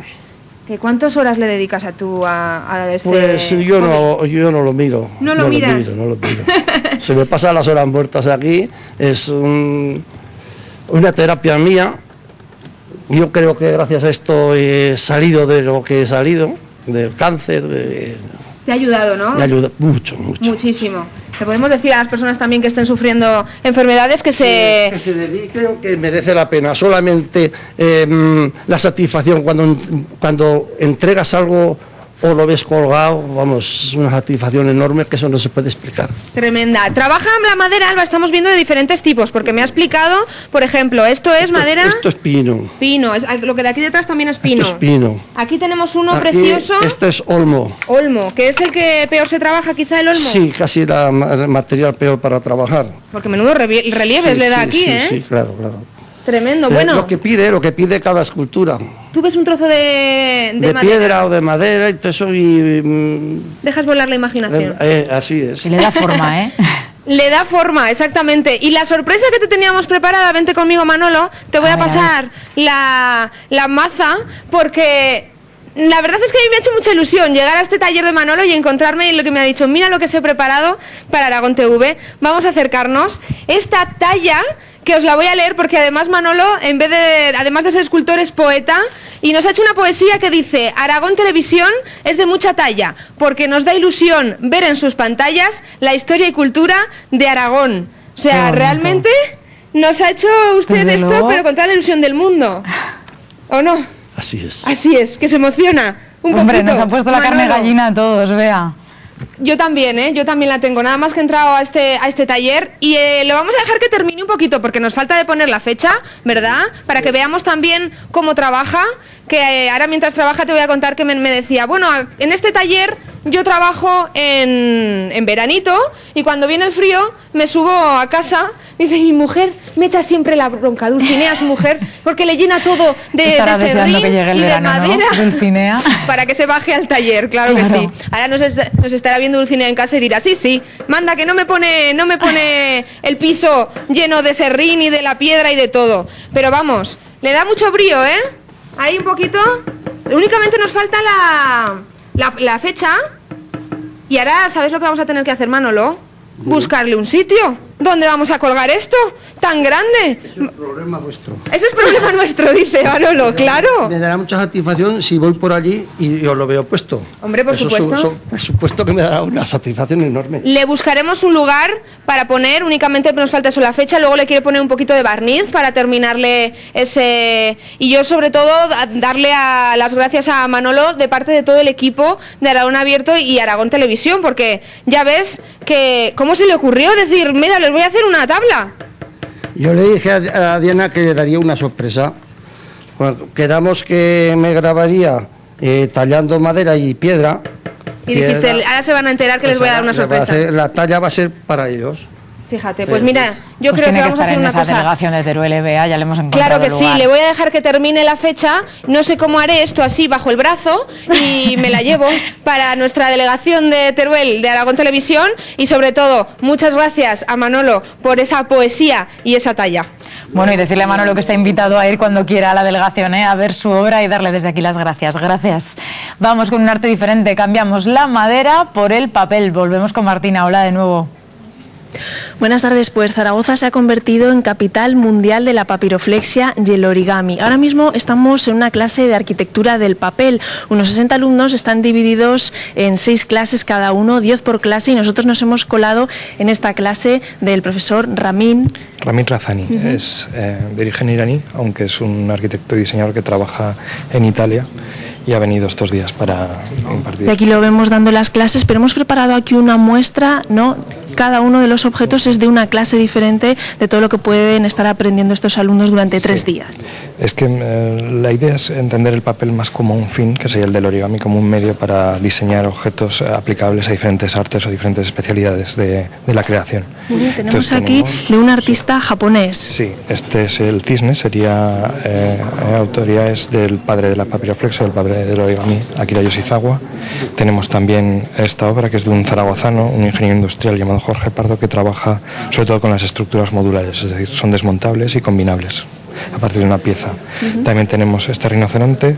¿Cuántas horas le dedicas a este? Pues yo no lo miro. ¿No lo miras? No lo miro. Se me pasan las horas muertas aquí. Es una terapia mía. Yo creo que gracias a esto he salido de lo que he salido, del cáncer. Te ha ayudado, ¿no? Me ayuda mucho. Muchísimo. Le podemos decir a las personas también que estén sufriendo enfermedades que se dediquen, que merece la pena. Solamente la satisfacción cuando entregas algo o lo ves colgado, vamos, es una satisfacción enorme que eso no se puede explicar. Tremenda. Trabaja la madera, Alba, estamos viendo de diferentes tipos, porque me ha explicado, por ejemplo, esto es madera... Esto es pino. Pino, lo que de aquí detrás también es pino. Esto es pino. Aquí tenemos uno precioso. Esto es olmo. Olmo, que es el que peor se trabaja, quizá el olmo. Sí, casi el material peor para trabajar. Porque menudo relieves le da aquí, ¿eh? Sí, claro. Tremendo, bueno. Lo que pide cada escultura. Tú ves un trozo de piedra o de madera y todo eso y... Dejas volar la imaginación. Así es. Y le da forma, ¿eh? Le da forma, exactamente. Y la sorpresa que te teníamos preparada, vente conmigo, Manolo, te voy a pasar la maza, porque... La verdad es que a mí me ha hecho mucha ilusión llegar a este taller de Manolo y encontrarme en lo que me ha dicho, mira lo que se he preparado para Aragón TV. Vamos a acercarnos. Esta talla, que os la voy a leer porque además Manolo, además de ser escultor, es poeta y nos ha hecho una poesía que dice: Aragón Televisión es de mucha talla porque nos da ilusión ver en sus pantallas la historia y cultura de Aragón. O sea, realmente nos ha hecho usted esto, pero con toda la ilusión del mundo. ¿O no? Así es. Así es, que se emociona un Hombre, poquito. nos ha puesto la carne gallina a todos, vea. Yo también, yo también la tengo. Nada más que he entrado a este taller y lo vamos a dejar que termine un poquito porque nos falta de poner la fecha, ¿verdad? Para que veamos también cómo trabaja. Que ahora mientras trabaja te voy a contar que me decía, bueno, en este taller yo trabajo en veranito y cuando viene el frío me subo a casa. Dice, mi mujer me echa siempre la bronca, Dulcinea, su mujer, porque le llena todo de serrín y de madera, ¿no? Para que se baje al taller, claro que sí. Ahora nos estará viendo Dulcinea en casa y dirá, sí, manda que no me pone el piso lleno de serrín y de la piedra y de todo. Pero vamos, le da mucho brío, ¿eh? Ahí un poquito. Únicamente nos falta la fecha. Y ahora, ¿sabes lo que vamos a tener que hacer, Manolo? Buscarle un sitio. ¿Dónde vamos a colgar esto? ¡Tan grande! Es un problema vuestro. Eso es problema nuestro, dice Manolo, claro. Me dará mucha satisfacción si voy por allí y os lo veo puesto. Hombre, por supuesto. Por supuesto que me dará una satisfacción enorme. Le buscaremos un lugar para poner, únicamente nos falta eso la fecha, luego le quiero poner un poquito de barniz para terminarle ese... Y yo sobre todo darle las gracias a Manolo de parte de todo el equipo de Aragón Abierto y Aragón Televisión, porque ya ves que... ¿Cómo se le ocurrió decir, mira, les voy a hacer una tabla? Yo le dije a Diana que le daría una sorpresa. Bueno, quedamos que me grabaría tallando madera y piedra. Y dijiste, ahora se van a enterar que les voy a dar una sorpresa. La talla va a ser para ellos. Fíjate, pues mira, yo creo que vamos a hacer una cosa. Delegación de Teruel, vea, ya le hemos encontrado. Claro que sí, le voy a dejar que termine la fecha. No sé cómo haré esto así bajo el brazo y me la llevo para nuestra delegación de Teruel de Aragón Televisión. Y sobre todo, muchas gracias a Manolo por esa poesía y esa talla. Bueno, y decirle a Manolo que está invitado a ir cuando quiera a la delegación, a ver su obra y darle desde aquí las gracias. Gracias. Vamos con un arte diferente. Cambiamos la madera por el papel. Volvemos con Martina. Hola de nuevo. Buenas tardes. Pues Zaragoza se ha convertido en capital mundial de la papiroflexia y el origami. Ahora mismo estamos en una clase de arquitectura del papel. Unos 60 alumnos están divididos en 6 clases cada uno, 10 por clase, y nosotros nos hemos colado en esta clase del profesor Ramin Razani. Es de origen iraní, aunque es un arquitecto y diseñador que trabaja en Italia y ha venido estos días para impartir. Y aquí lo vemos dando las clases, pero hemos preparado aquí una muestra, ¿no? Cada uno de los objetos es de una clase diferente de todo lo que pueden estar aprendiendo estos alumnos durante 3 días. Es que la idea es entender el papel más como un fin, que sería el del origami, como un medio para diseñar objetos aplicables a diferentes artes o diferentes especialidades de la creación. Tenemos aquí de un artista japonés. Sí, este es el cisne, sería autoría es del padre de la papiroflexia, del padre del origami, Akira Yoshizawa. Tenemos también esta obra que es de un zaragozano, un ingeniero industrial llamado Jorge Pardo, que trabaja sobre todo con las estructuras modulares, es decir, son desmontables y combinables a partir de una pieza. También tenemos este rinoceronte,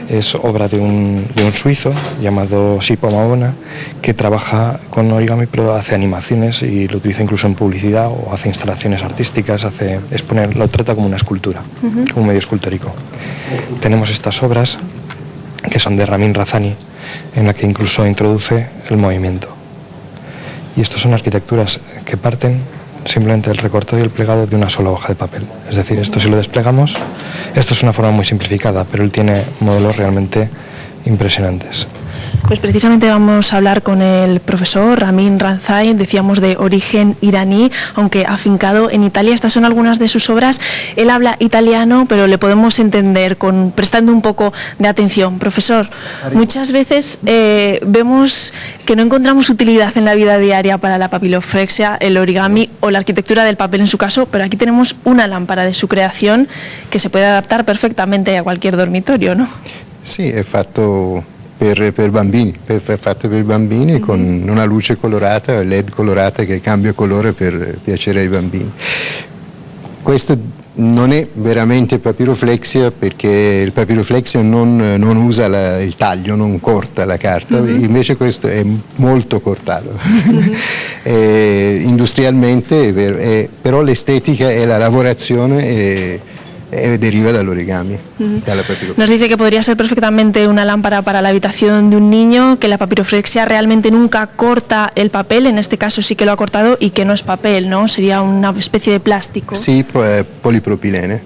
es obra de un suizo llamado Sippo Maona, que trabaja con origami pero hace animaciones y lo utiliza incluso en publicidad o hace instalaciones artísticas, lo trata como una escultura, como un medio escultórico. Tenemos estas obras que son de Ramin Razani, en la que incluso introduce el movimiento. Y estas son arquitecturas que parten simplemente del recortado y el plegado de una sola hoja de papel. Es decir, esto si lo desplegamos, esto es una forma muy simplificada, pero él tiene modelos realmente impresionantes. Pues precisamente vamos a hablar con el profesor Ramin Razani, decíamos de origen iraní, aunque afincado en Italia. Estas son algunas de sus obras. Él habla italiano, pero le podemos entender prestando un poco de atención. Profesor, muchas veces vemos que no encontramos utilidad en la vida diaria para la papiroflexia, el origami o la arquitectura del papel en su caso, pero aquí tenemos una lámpara de su creación que se puede adaptar perfectamente a cualquier dormitorio, ¿no? Sì, è fatto per bambini, fatto per bambini con una luce colorata, LED colorata che cambia colore per piacere ai bambini. Questo non è veramente papiroflexia perché il papiroflexia non usa il taglio, non corta la carta, invece questo è molto cortato. Industrialmente, però l'estetica e la lavorazione deriva dall'origami. Nos dice que podría ser perfectamente una lámpara para la habitación de un niño, que la papiroflexia realmente nunca corta el papel, en este caso sí que lo ha cortado, y que no es papel, ¿no? Sería una especie de plástico. Sí, polipropilene.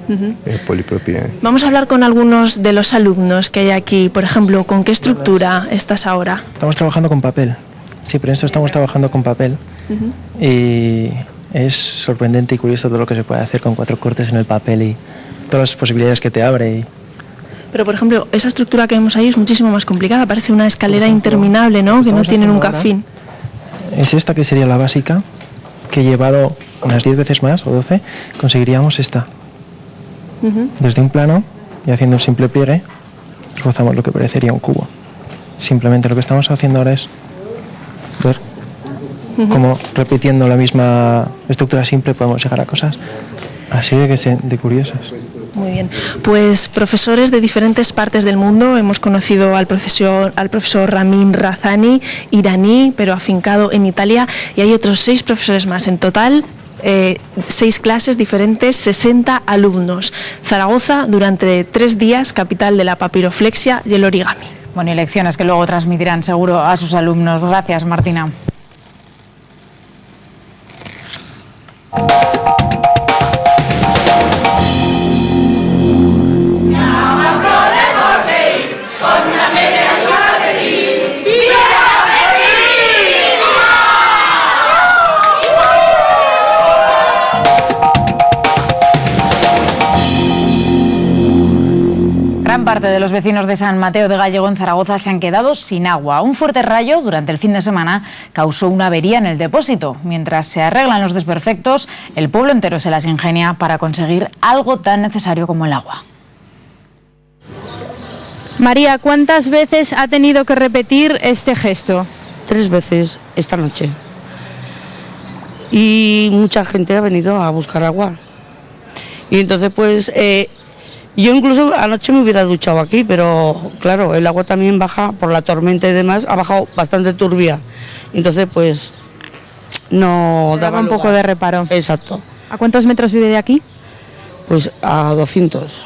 Polipropilene. Vamos a hablar con algunos de los alumnos que hay aquí. Por ejemplo, ¿con qué estructura estás ahora? Estamos trabajando con papel. Sí, pero en esto estamos trabajando con papel. Y es sorprendente y curioso todo lo que se puede hacer con 4 cortes en el papel y todas las posibilidades que te abre. Pero, por ejemplo, esa estructura que vemos ahí es muchísimo más complicada. Parece una escalera interminable, ¿no? Que no tiene nunca fin. Es esta que sería la básica, que llevado unas 10 veces más, o 12, conseguiríamos esta. Desde un plano, y haciendo un simple pliegue, rozamos lo que parecería un cubo. Simplemente lo que estamos haciendo ahora es ver cómo repitiendo la misma estructura simple podemos llegar a cosas así de curiosas. Muy bien. Pues profesores de diferentes partes del mundo, hemos conocido al profesor Ramin Razani, iraní, pero afincado en Italia, y hay otros 6 profesores más. En total, 6 clases diferentes, 60 alumnos. Zaragoza, durante 3 días, capital de la papiroflexia y el origami. Bueno, y lecciones que luego transmitirán seguro a sus alumnos. Gracias, Martina. Gran parte de los vecinos de San Mateo de Gállego en Zaragoza se han quedado sin agua. Un fuerte rayo durante el fin de semana causó una avería en el depósito. Mientras se arreglan los desperfectos, el pueblo entero se las ingenia para conseguir algo tan necesario como el agua. María, ¿cuántas veces ha tenido que repetir este gesto? 3 veces esta noche. Y mucha gente ha venido a buscar agua. Y entonces pues yo incluso anoche me hubiera duchado aquí, pero claro, el agua también baja por la tormenta y demás, ha bajado bastante turbia. Entonces pues no daba un poco de reparo. Exacto. ¿A cuántos metros vive de aquí? Pues a 200,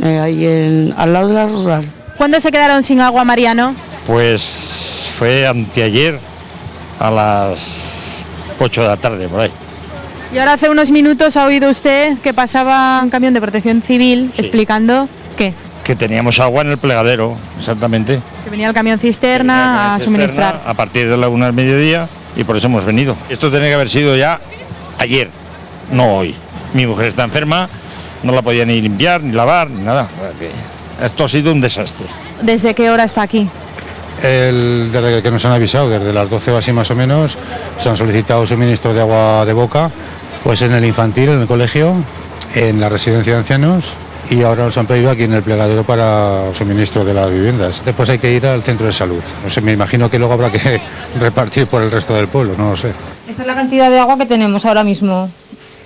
ahí al lado de la rural. ¿Cuándo se quedaron sin agua, Mariano? Pues fue anteayer a las 8 de la tarde, por ahí. Y ahora hace unos minutos ha oído usted que pasaba un camión de Protección Civil explicando ¿qué? Que teníamos agua en el plegadero, exactamente. Que venía el camión cisterna a suministrar. A partir de la 1 del mediodía y por eso hemos venido. Esto tiene que haber sido ya ayer, no hoy. Mi mujer está enferma, no la podía ni limpiar, ni lavar, ni nada. Esto ha sido un desastre. ¿Desde qué hora está aquí? Desde que nos han avisado, desde las 12 o así más o menos, se han solicitado suministro de agua de boca, pues en el infantil, en el colegio, en la residencia de ancianos, y ahora nos han pedido aquí en el plegadero para suministro de las viviendas. Después hay que ir al centro de salud. No sé, me imagino que luego habrá que repartir por el resto del pueblo, no lo sé. Esta es la cantidad de agua que tenemos ahora mismo.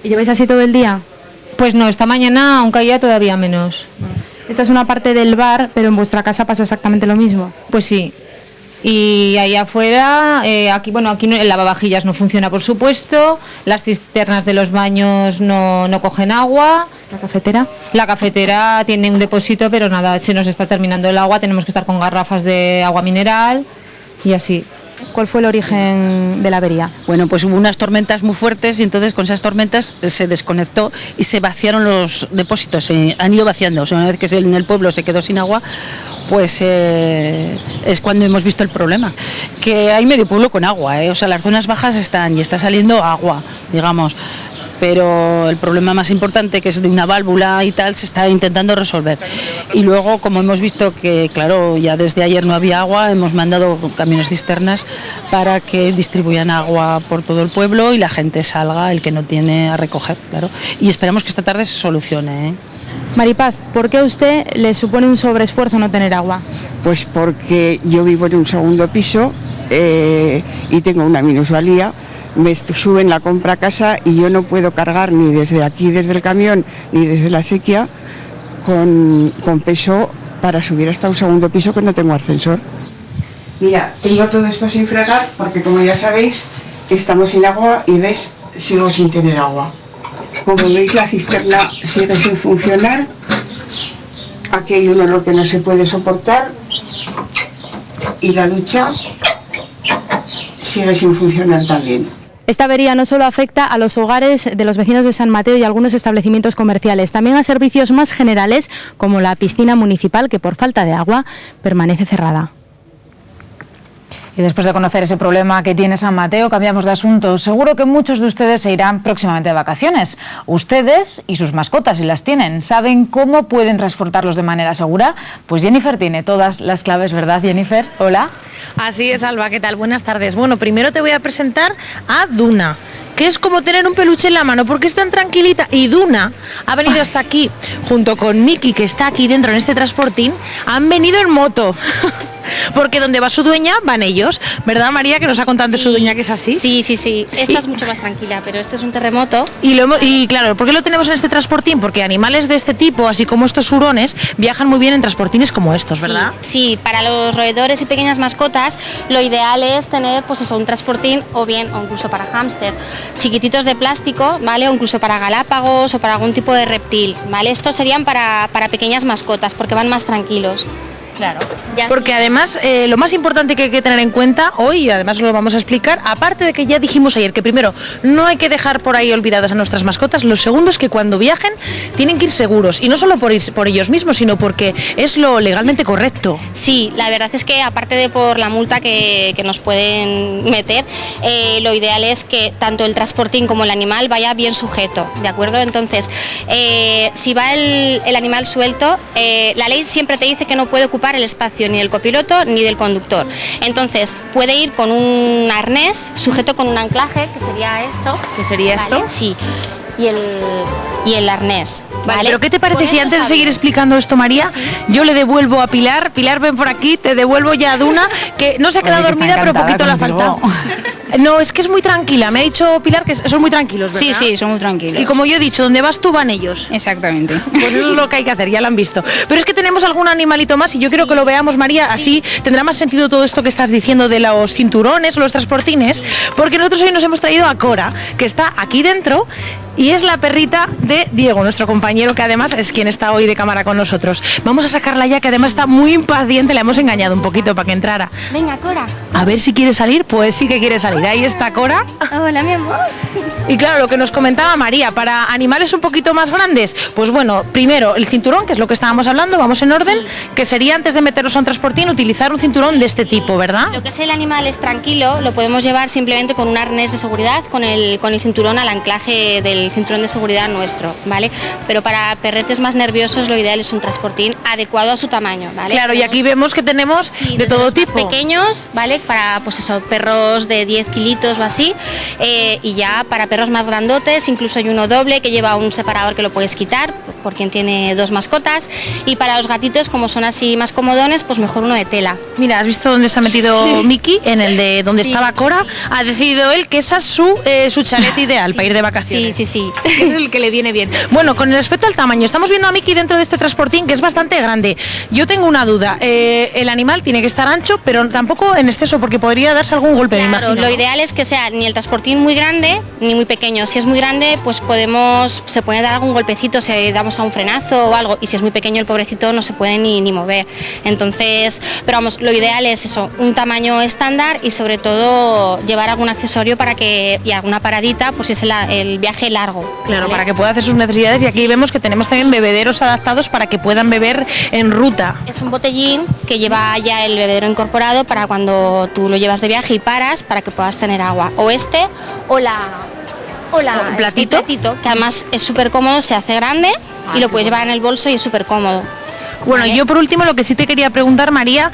¿Y lleváis así todo el día? Pues no, esta mañana aún caía todavía menos. Esta es una parte del bar, pero en vuestra casa pasa exactamente lo mismo. Pues sí. Y ahí afuera, aquí el lavavajillas no funciona, por supuesto, las cisternas de los baños no cogen agua. ¿La cafetera? La cafetera tiene un depósito, pero nada, se nos está terminando el agua, tenemos que estar con garrafas de agua mineral y así. ¿Cuál fue el origen de la avería? Bueno, pues hubo unas tormentas muy fuertes y entonces con esas tormentas se desconectó y se vaciaron los depósitos, se han ido vaciando. O sea, una vez que en el pueblo se quedó sin agua, pues es cuando hemos visto el problema. Que hay medio pueblo con agua, o sea, las zonas bajas están y está saliendo agua, digamos. Pero el problema más importante, que es de una válvula y tal, se está intentando resolver. Y luego, como hemos visto que, claro, ya desde ayer no había agua, hemos mandado camiones cisternas para que distribuyan agua por todo el pueblo y la gente salga, el que no tiene, a recoger, claro. Y esperamos que esta tarde se solucione. Maripaz, ¿por qué a usted le supone un sobreesfuerzo no tener agua? Pues porque yo vivo en un segundo piso y tengo una minusvalía. Me suben la compra a casa y yo no puedo cargar ni desde aquí, desde el camión, ni desde la acequia con peso para subir hasta un segundo piso que no tengo ascensor. Mira, tengo todo esto sin fregar porque, como ya sabéis, estamos sin agua y ves, sigo sin tener agua. Como veis, la cisterna sigue sin funcionar. Aquí hay un olor que no se puede soportar y la ducha sigue sin funcionar también. Esta avería no solo afecta a los hogares de los vecinos de San Mateo y algunos establecimientos comerciales, también a servicios más generales como la piscina municipal, que por falta de agua permanece cerrada. Y después de conocer ese problema que tiene San Mateo, cambiamos de asunto. Seguro que muchos de ustedes se irán próximamente de vacaciones. Ustedes y sus mascotas, si las tienen, ¿saben cómo pueden transportarlos de manera segura? Pues Jennifer tiene todas las claves, ¿verdad, Jennifer? Hola. Así es, Alba, ¿qué tal? Buenas tardes. Bueno, primero te voy a presentar a Duna, que es como tener un peluche en la mano, porque es tan tranquilita. Y Duna ha venido hasta aquí, junto con Miki, que está aquí dentro en este transportín, han venido en moto. Porque donde va su dueña van ellos, ¿verdad, María? Que nos ha contado su dueña que es así. Sí. Esta es mucho más tranquila, pero este es un terremoto. Y claro, ¿por qué lo tenemos en este transportín? Porque animales de este tipo, así como estos hurones, viajan muy bien en transportines como estos, ¿verdad? Sí, para los roedores y pequeñas mascotas, lo ideal es tener, pues eso, un transportín o incluso para hámster, chiquititos de plástico, ¿vale? O incluso para galápagos o para algún tipo de reptil, ¿vale? Estos serían para pequeñas mascotas, porque van más tranquilos. Claro. Porque además lo más importante que hay que tener en cuenta hoy, y además lo vamos a explicar, aparte de que ya dijimos ayer que primero no hay que dejar por ahí olvidadas a nuestras mascotas, lo segundo es que cuando viajen tienen que ir seguros, y no solo por ellos mismos, sino porque es lo legalmente correcto. Sí, la verdad es que aparte de por la multa que nos pueden meter, lo ideal es que tanto el transportín como el animal vaya bien sujeto, ¿de acuerdo? Entonces, si va el animal suelto, la ley siempre te dice que no puede ocupar el espacio ni del copiloto ni del conductor. Entonces puede ir con un arnés sujeto con un anclaje, que sería esto. ¿Que sería esto? Sí. Y y el arnés. Vale, pero ¿qué te parece si antes de seguir explicando esto, María, yo le devuelvo a Pilar? Pilar, ven por aquí, te devuelvo ya a Duna, que no se ha quedado dormida, pero poquito le ha faltado. No, es que es muy tranquila. Me ha dicho Pilar que son muy tranquilos, ¿verdad? Sí, son muy tranquilos. Y como yo he dicho, donde vas tú van ellos. Exactamente. Pues eso es lo que hay que hacer, ya lo han visto. Pero es que tenemos algún animalito más y yo quiero que lo veamos, María, así tendrá más sentido todo esto que estás diciendo de los cinturones o los transportines, porque nosotros hoy nos hemos traído a Cora, que está aquí dentro y es la perrita de Diego, nuestro compañero, que además es quien está hoy de cámara con nosotros. Vamos a sacarla ya, que además está muy impaciente, la hemos engañado un poquito para que entrara. Venga, Cora. A ver si quiere salir, pues sí que quiere salir. Ahí está Cora. Hola, mi amor. Y claro, lo que nos comentaba María, para animales un poquito más grandes, pues bueno, primero el cinturón, que es lo que estábamos hablando, vamos en orden, que sería antes de meternos a un transportín, utilizar un cinturón de este tipo, ¿verdad? Lo que es el animal es tranquilo, lo podemos llevar simplemente con un arnés de seguridad, con el cinturón al anclaje del cinturón de seguridad nuestro, ¿vale? Pero para perretes más nerviosos lo ideal es un transportín adecuado a su tamaño, ¿vale? Claro, y aquí vemos que tenemos de todo tipo. Pequeños, ¿vale? Para, pues eso, perros de 10 kilitos o así, y ya para perros más grandotes, incluso hay uno doble que lleva un separador que lo puedes quitar por quien tiene 2 mascotas, y para los gatitos, como son así más comodones, pues mejor uno de tela. Mira, ¿has visto dónde se ha metido Miki? En el de donde estaba Cora. Ha decidido él que esa es su chalet ideal para ir de vacaciones. Sí. Es el que le viene bien. Bueno, con respecto al tamaño, estamos viendo a Miki dentro de este transportín, que es bastante grande. Yo tengo una duda. El animal tiene que estar ancho, pero tampoco en exceso, porque podría darse algún golpe. Claro, lo ideal es que sea ni el transportín muy grande ni muy pequeño. Si es muy grande, pues se puede dar algún golpecito si damos a un frenazo o algo, y si es muy pequeño el pobrecito no se puede ni mover. Entonces, pero vamos, lo ideal es eso, un tamaño estándar y sobre todo llevar algún accesorio y alguna paradita, pues si es el viaje largo. Claro, ¿vale? Para que pueda hacer sus necesidades, y aquí vemos que tenemos también bebederos adaptados para que puedan beber en ruta. Es un botellín que lleva ya el bebedero incorporado para cuando tú lo llevas de viaje y paras, para que puedas tener agua. O ¿Un platito? Que además es súper cómodo, se hace grande y lo puedes llevar en el bolso y es súper cómodo. Bueno, yo por último lo que sí te quería preguntar, María,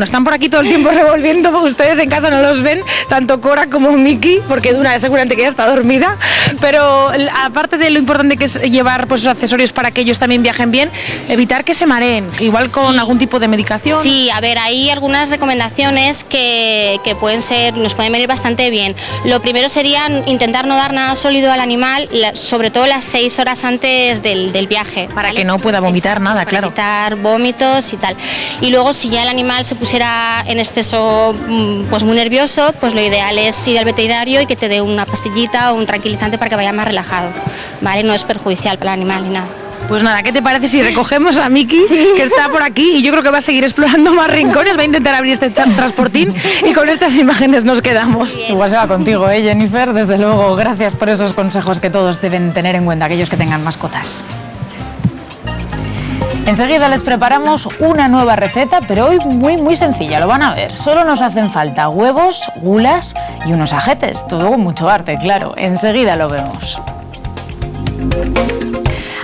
están por aquí todo el tiempo revolviendo, porque ustedes en casa no los ven, tanto Cora como Miki, porque Duna seguramente que ya está dormida, pero aparte de lo importante que es llevar pues esos accesorios para que ellos también viajen bien, evitar que se mareen, igual con algún tipo de medicación. Sí, a ver, hay algunas recomendaciones que nos pueden venir bastante bien. Lo primero sería intentar no dar nada sólido al animal, sobre todo las 6 horas antes del viaje. Para que no pueda vomitar nada, claro. Vómitos y tal. Y luego, si ya el animal se pusiera en exceso pues muy nervioso, pues lo ideal es ir al veterinario y que te dé una pastillita o un tranquilizante para que vaya más relajado, ¿vale? No es perjudicial para el animal ni nada. Pues nada, ¿qué te parece si recogemos a Miki, que está por aquí, y yo creo que va a seguir explorando más rincones, va a intentar abrir este transportín, y con estas imágenes nos quedamos? Igual se va contigo, Jennifer, desde luego. Gracias por esos consejos que todos deben tener en cuenta, aquellos que tengan mascotas. Enseguida les preparamos una nueva receta, pero hoy muy sencilla, lo van a ver. Solo nos hacen falta huevos, gulas y unos ajetes, todo con mucho arte, claro. Enseguida lo vemos.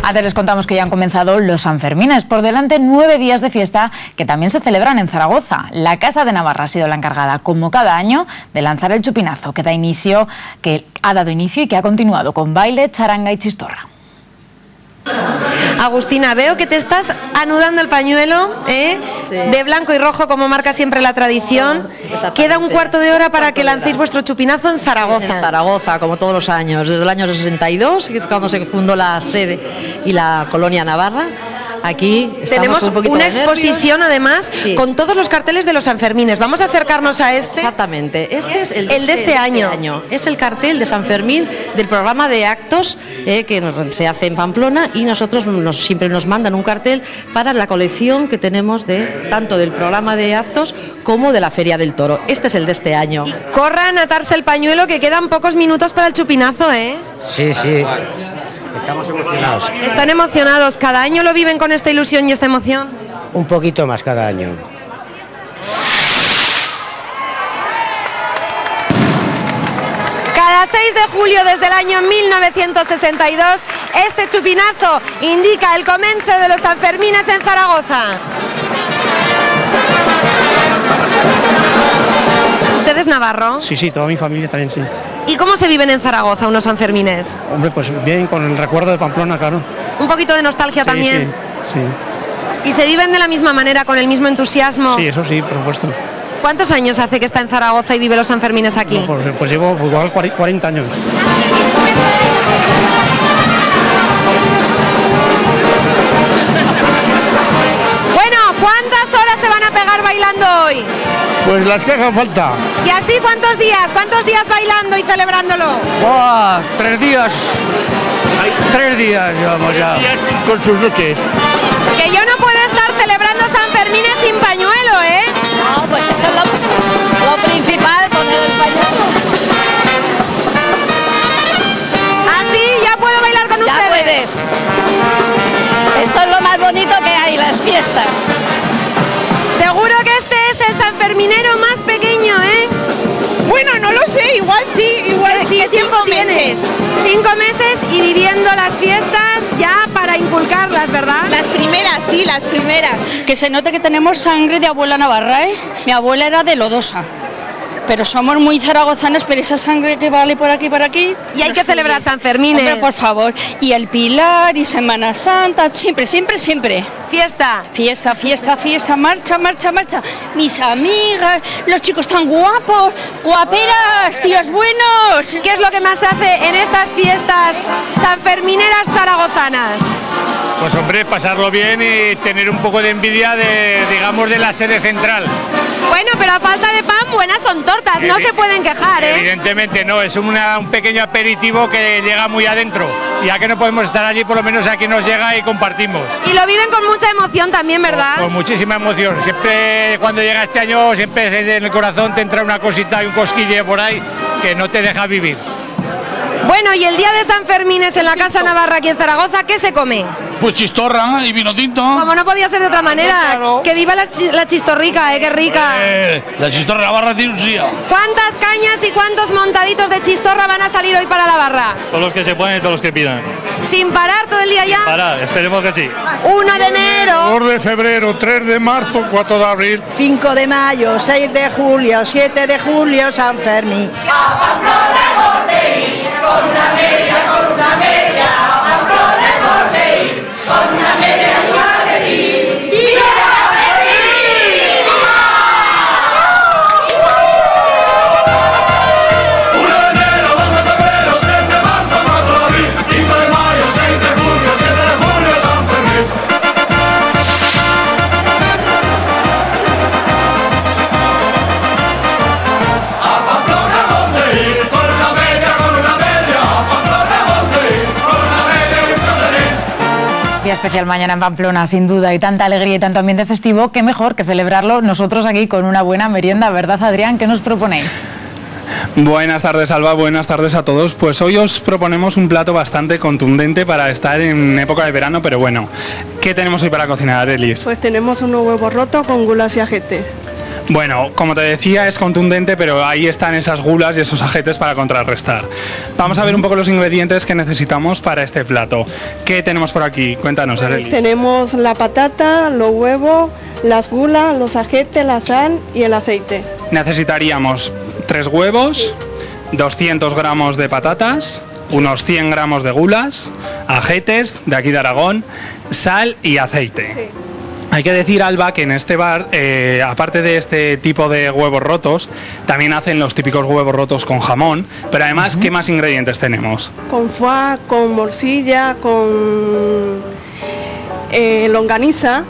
Antes les contamos que ya han comenzado los Sanfermines. Por delante 9 días de fiesta que también se celebran en Zaragoza. La Casa de Navarra ha sido la encargada, como cada año, de lanzar el chupinazo que ha dado inicio y que ha continuado con baile, charanga y chistorra. Agustina, veo que te estás anudando el pañuelo, de blanco y rojo, como marca siempre la tradición. Queda un cuarto de hora para que lancéis vuestro chupinazo en Zaragoza. En Zaragoza, como todos los años, desde el año 62, que es cuando se fundó la sede y la colonia Navarra. Aquí tenemos una exposición además con todos los carteles de los Sanfermines. Vamos a acercarnos a este. Exactamente, este es el de este año. Es el cartel de San Fermín del programa de actos que se hace en Pamplona, y nosotros siempre nos mandan un cartel para la colección que tenemos tanto del programa de actos como de la Feria del Toro. Este es el de este año. Corran a atarse el pañuelo, que quedan pocos minutos para el chupinazo, Sí. Estamos emocionados. Están emocionados. ¿Cada año lo viven con esta ilusión y esta emoción? Un poquito más cada año. Cada 6 de julio desde el año 1962, este chupinazo indica el comienzo de los Sanfermines en Zaragoza. ¿Usted es navarro? Sí, toda mi familia también, sí. ¿Y cómo se viven en Zaragoza unos Sanfermines? Hombre, pues bien, con el recuerdo de Pamplona, claro. Un poquito de nostalgia Sí, también. Sí, ¿Y se viven de la misma manera, con el mismo entusiasmo? sí, eso sí, por supuesto. ¿Cuántos años hace que está en Zaragoza y vive los Sanfermines aquí? No, pues llevo igual 40 años. Bueno, ¿cuántas horas se van a pegar bailando hoy? Pues las que hagan falta. ¿Y así cuántos días? ¿Cuántos días bailando y celebrándolo? ¡Buah! 3 días. 3 días llevamos ya. Con sus noches. Que yo no puedo estar celebrando Sanfermines sin pañuelo, ¿eh? No, pues eso es lo principal, poner el pañuelo. Así ya puedo bailar con Ya ustedes. puedes. Esto es lo más bonito que hay, las fiestas. Seguro que este es el sanferminero más pequeño, ¿eh? Bueno, no lo sé, igual sí, ¿Qué tiempo tienes? 5 meses y viviendo las fiestas ya para inculcarlas, ¿verdad? Las primeras, sí, las primeras. Que se note que tenemos sangre de abuela navarra, ¿eh? Mi abuela era de Lodosa. Pero somos muy zaragozanas, pero esa sangre que vale por aquí, Y hay que celebrar Sanfermines. Hombre, por favor. Y el Pilar, y Semana Santa, siempre, siempre, siempre. Fiesta. Fiesta, fiesta, fiesta, marcha, marcha, marcha. Mis amigas, los chicos tan guapos, guaperas, tíos buenos. ¿Qué es lo que más se hace en estas fiestas sanfermineras zaragozanas? Pues hombre, pasarlo bien y tener un poco de envidia de la sede central. Bueno, pero a falta de pan, buenas son tortas, no se pueden quejar, ¿eh? Evidentemente no, es un pequeño aperitivo que llega muy adentro. Ya que no podemos estar allí, por lo menos aquí nos llega y compartimos. Y lo viven con mucha emoción también, ¿verdad? Con muchísima emoción. Siempre cuando llega este año, siempre en el corazón te entra una cosita y un cosquille por ahí que no te deja vivir. Bueno, y el día de Sanfermines en la Casa Navarra aquí en Zaragoza, ¿qué se come? Pues chistorra y vino tinto. Como no podía ser de otra manera. Claro. Que viva la chistorrica, qué rica. La chistorra navarra tiene un día. ¿Cuántas cañas y cuántos montaditos de chistorra van a salir hoy para la barra? Todos los que se pueden y todos los que pidan. ¿Sin parar todo el día ya? Para, esperemos que sí. 1 de enero. 2 de febrero, 3 de marzo, 4 de abril. 5 de mayo, 6 de julio, 7 de julio, San Fermín. Con una media, a Pamplona hemos de ir, con una media igual de ti. ¡Viva San Fermín! ¡Viva! 1 de enero, 2 de febrero, 3 de marzo, 4 de abril, 5 de mayo, 6 de junio, 7 de julio, San Fermín. A Pamplona hemos de ir, con una media, Día especial mañana en Pamplona, sin duda, y tanta alegría y tanto ambiente festivo, qué mejor que celebrarlo nosotros aquí con una buena merienda, ¿verdad, Adrián? ¿Qué nos proponéis? Buenas tardes, Alba, buenas tardes a todos. Pues hoy os proponemos un plato bastante contundente para estar en época de verano, pero bueno, ¿qué tenemos hoy para cocinar, Elis? Pues tenemos unos huevos rotos con gulas y ajetes. Bueno, como te decía, es contundente, pero ahí están esas gulas y esos ajetes para contrarrestar. Vamos a ver un poco los ingredientes que necesitamos para este plato. ¿Qué tenemos por aquí? Cuéntanos, Arely. Tenemos la patata, los huevos, las gulas, los ajetes, la sal y el aceite. Necesitaríamos 3 huevos, 200 gramos de patatas, unos 100 gramos de gulas, ajetes de aquí de Aragón, sal y aceite. Sí. Hay que decir, Alba, que en este bar, aparte de este tipo de huevos rotos, también hacen los típicos huevos rotos con jamón, pero además, ¿qué más ingredientes tenemos? Con foie, con morcilla, con longaniza.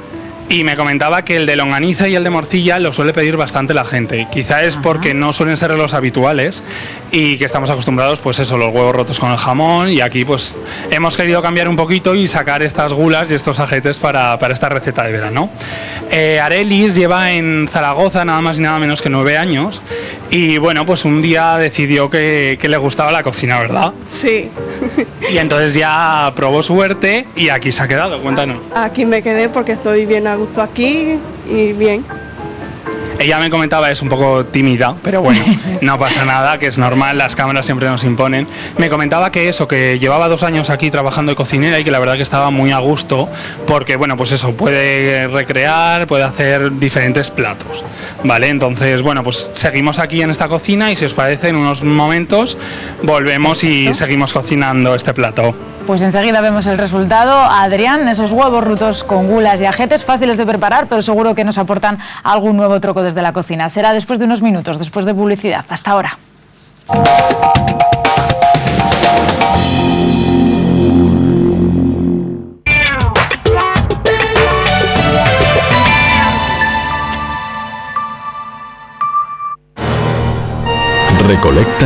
Y me comentaba que el de longaniza y el de morcilla lo suele pedir bastante la gente. Quizá es porque no suelen ser los habituales y que estamos acostumbrados, pues eso, los huevos rotos con el jamón, y aquí pues hemos querido cambiar un poquito y sacar estas gulas y estos ajetes para esta receta de verano. Arelis lleva en Zaragoza nada más y nada menos que 9 años y bueno, pues un día decidió que le gustaba la cocina, ¿verdad? Sí. Y entonces ya probó suerte y aquí se ha quedado. Cuéntanos. Aquí me quedé porque estoy bien a gusto aquí y bien. Ella me comentaba, es un poco tímida, pero bueno, no pasa nada, que es normal, las cámaras siempre nos imponen. Me comentaba que eso, que llevaba 2 años aquí trabajando de cocinera y que la verdad que estaba muy a gusto, porque bueno, pues eso, puede recrear, puede hacer diferentes platos, ¿vale? Entonces, bueno, pues seguimos aquí en esta cocina y si os parece, en unos momentos volvemos y seguimos cocinando este plato. Pues enseguida vemos el resultado. Adrián, esos huevos rutos con gulas y ajetes, fáciles de preparar, pero seguro que nos aportan algún nuevo truco desde la cocina. Será después de unos minutos, después de publicidad. Hasta ahora. Recolecta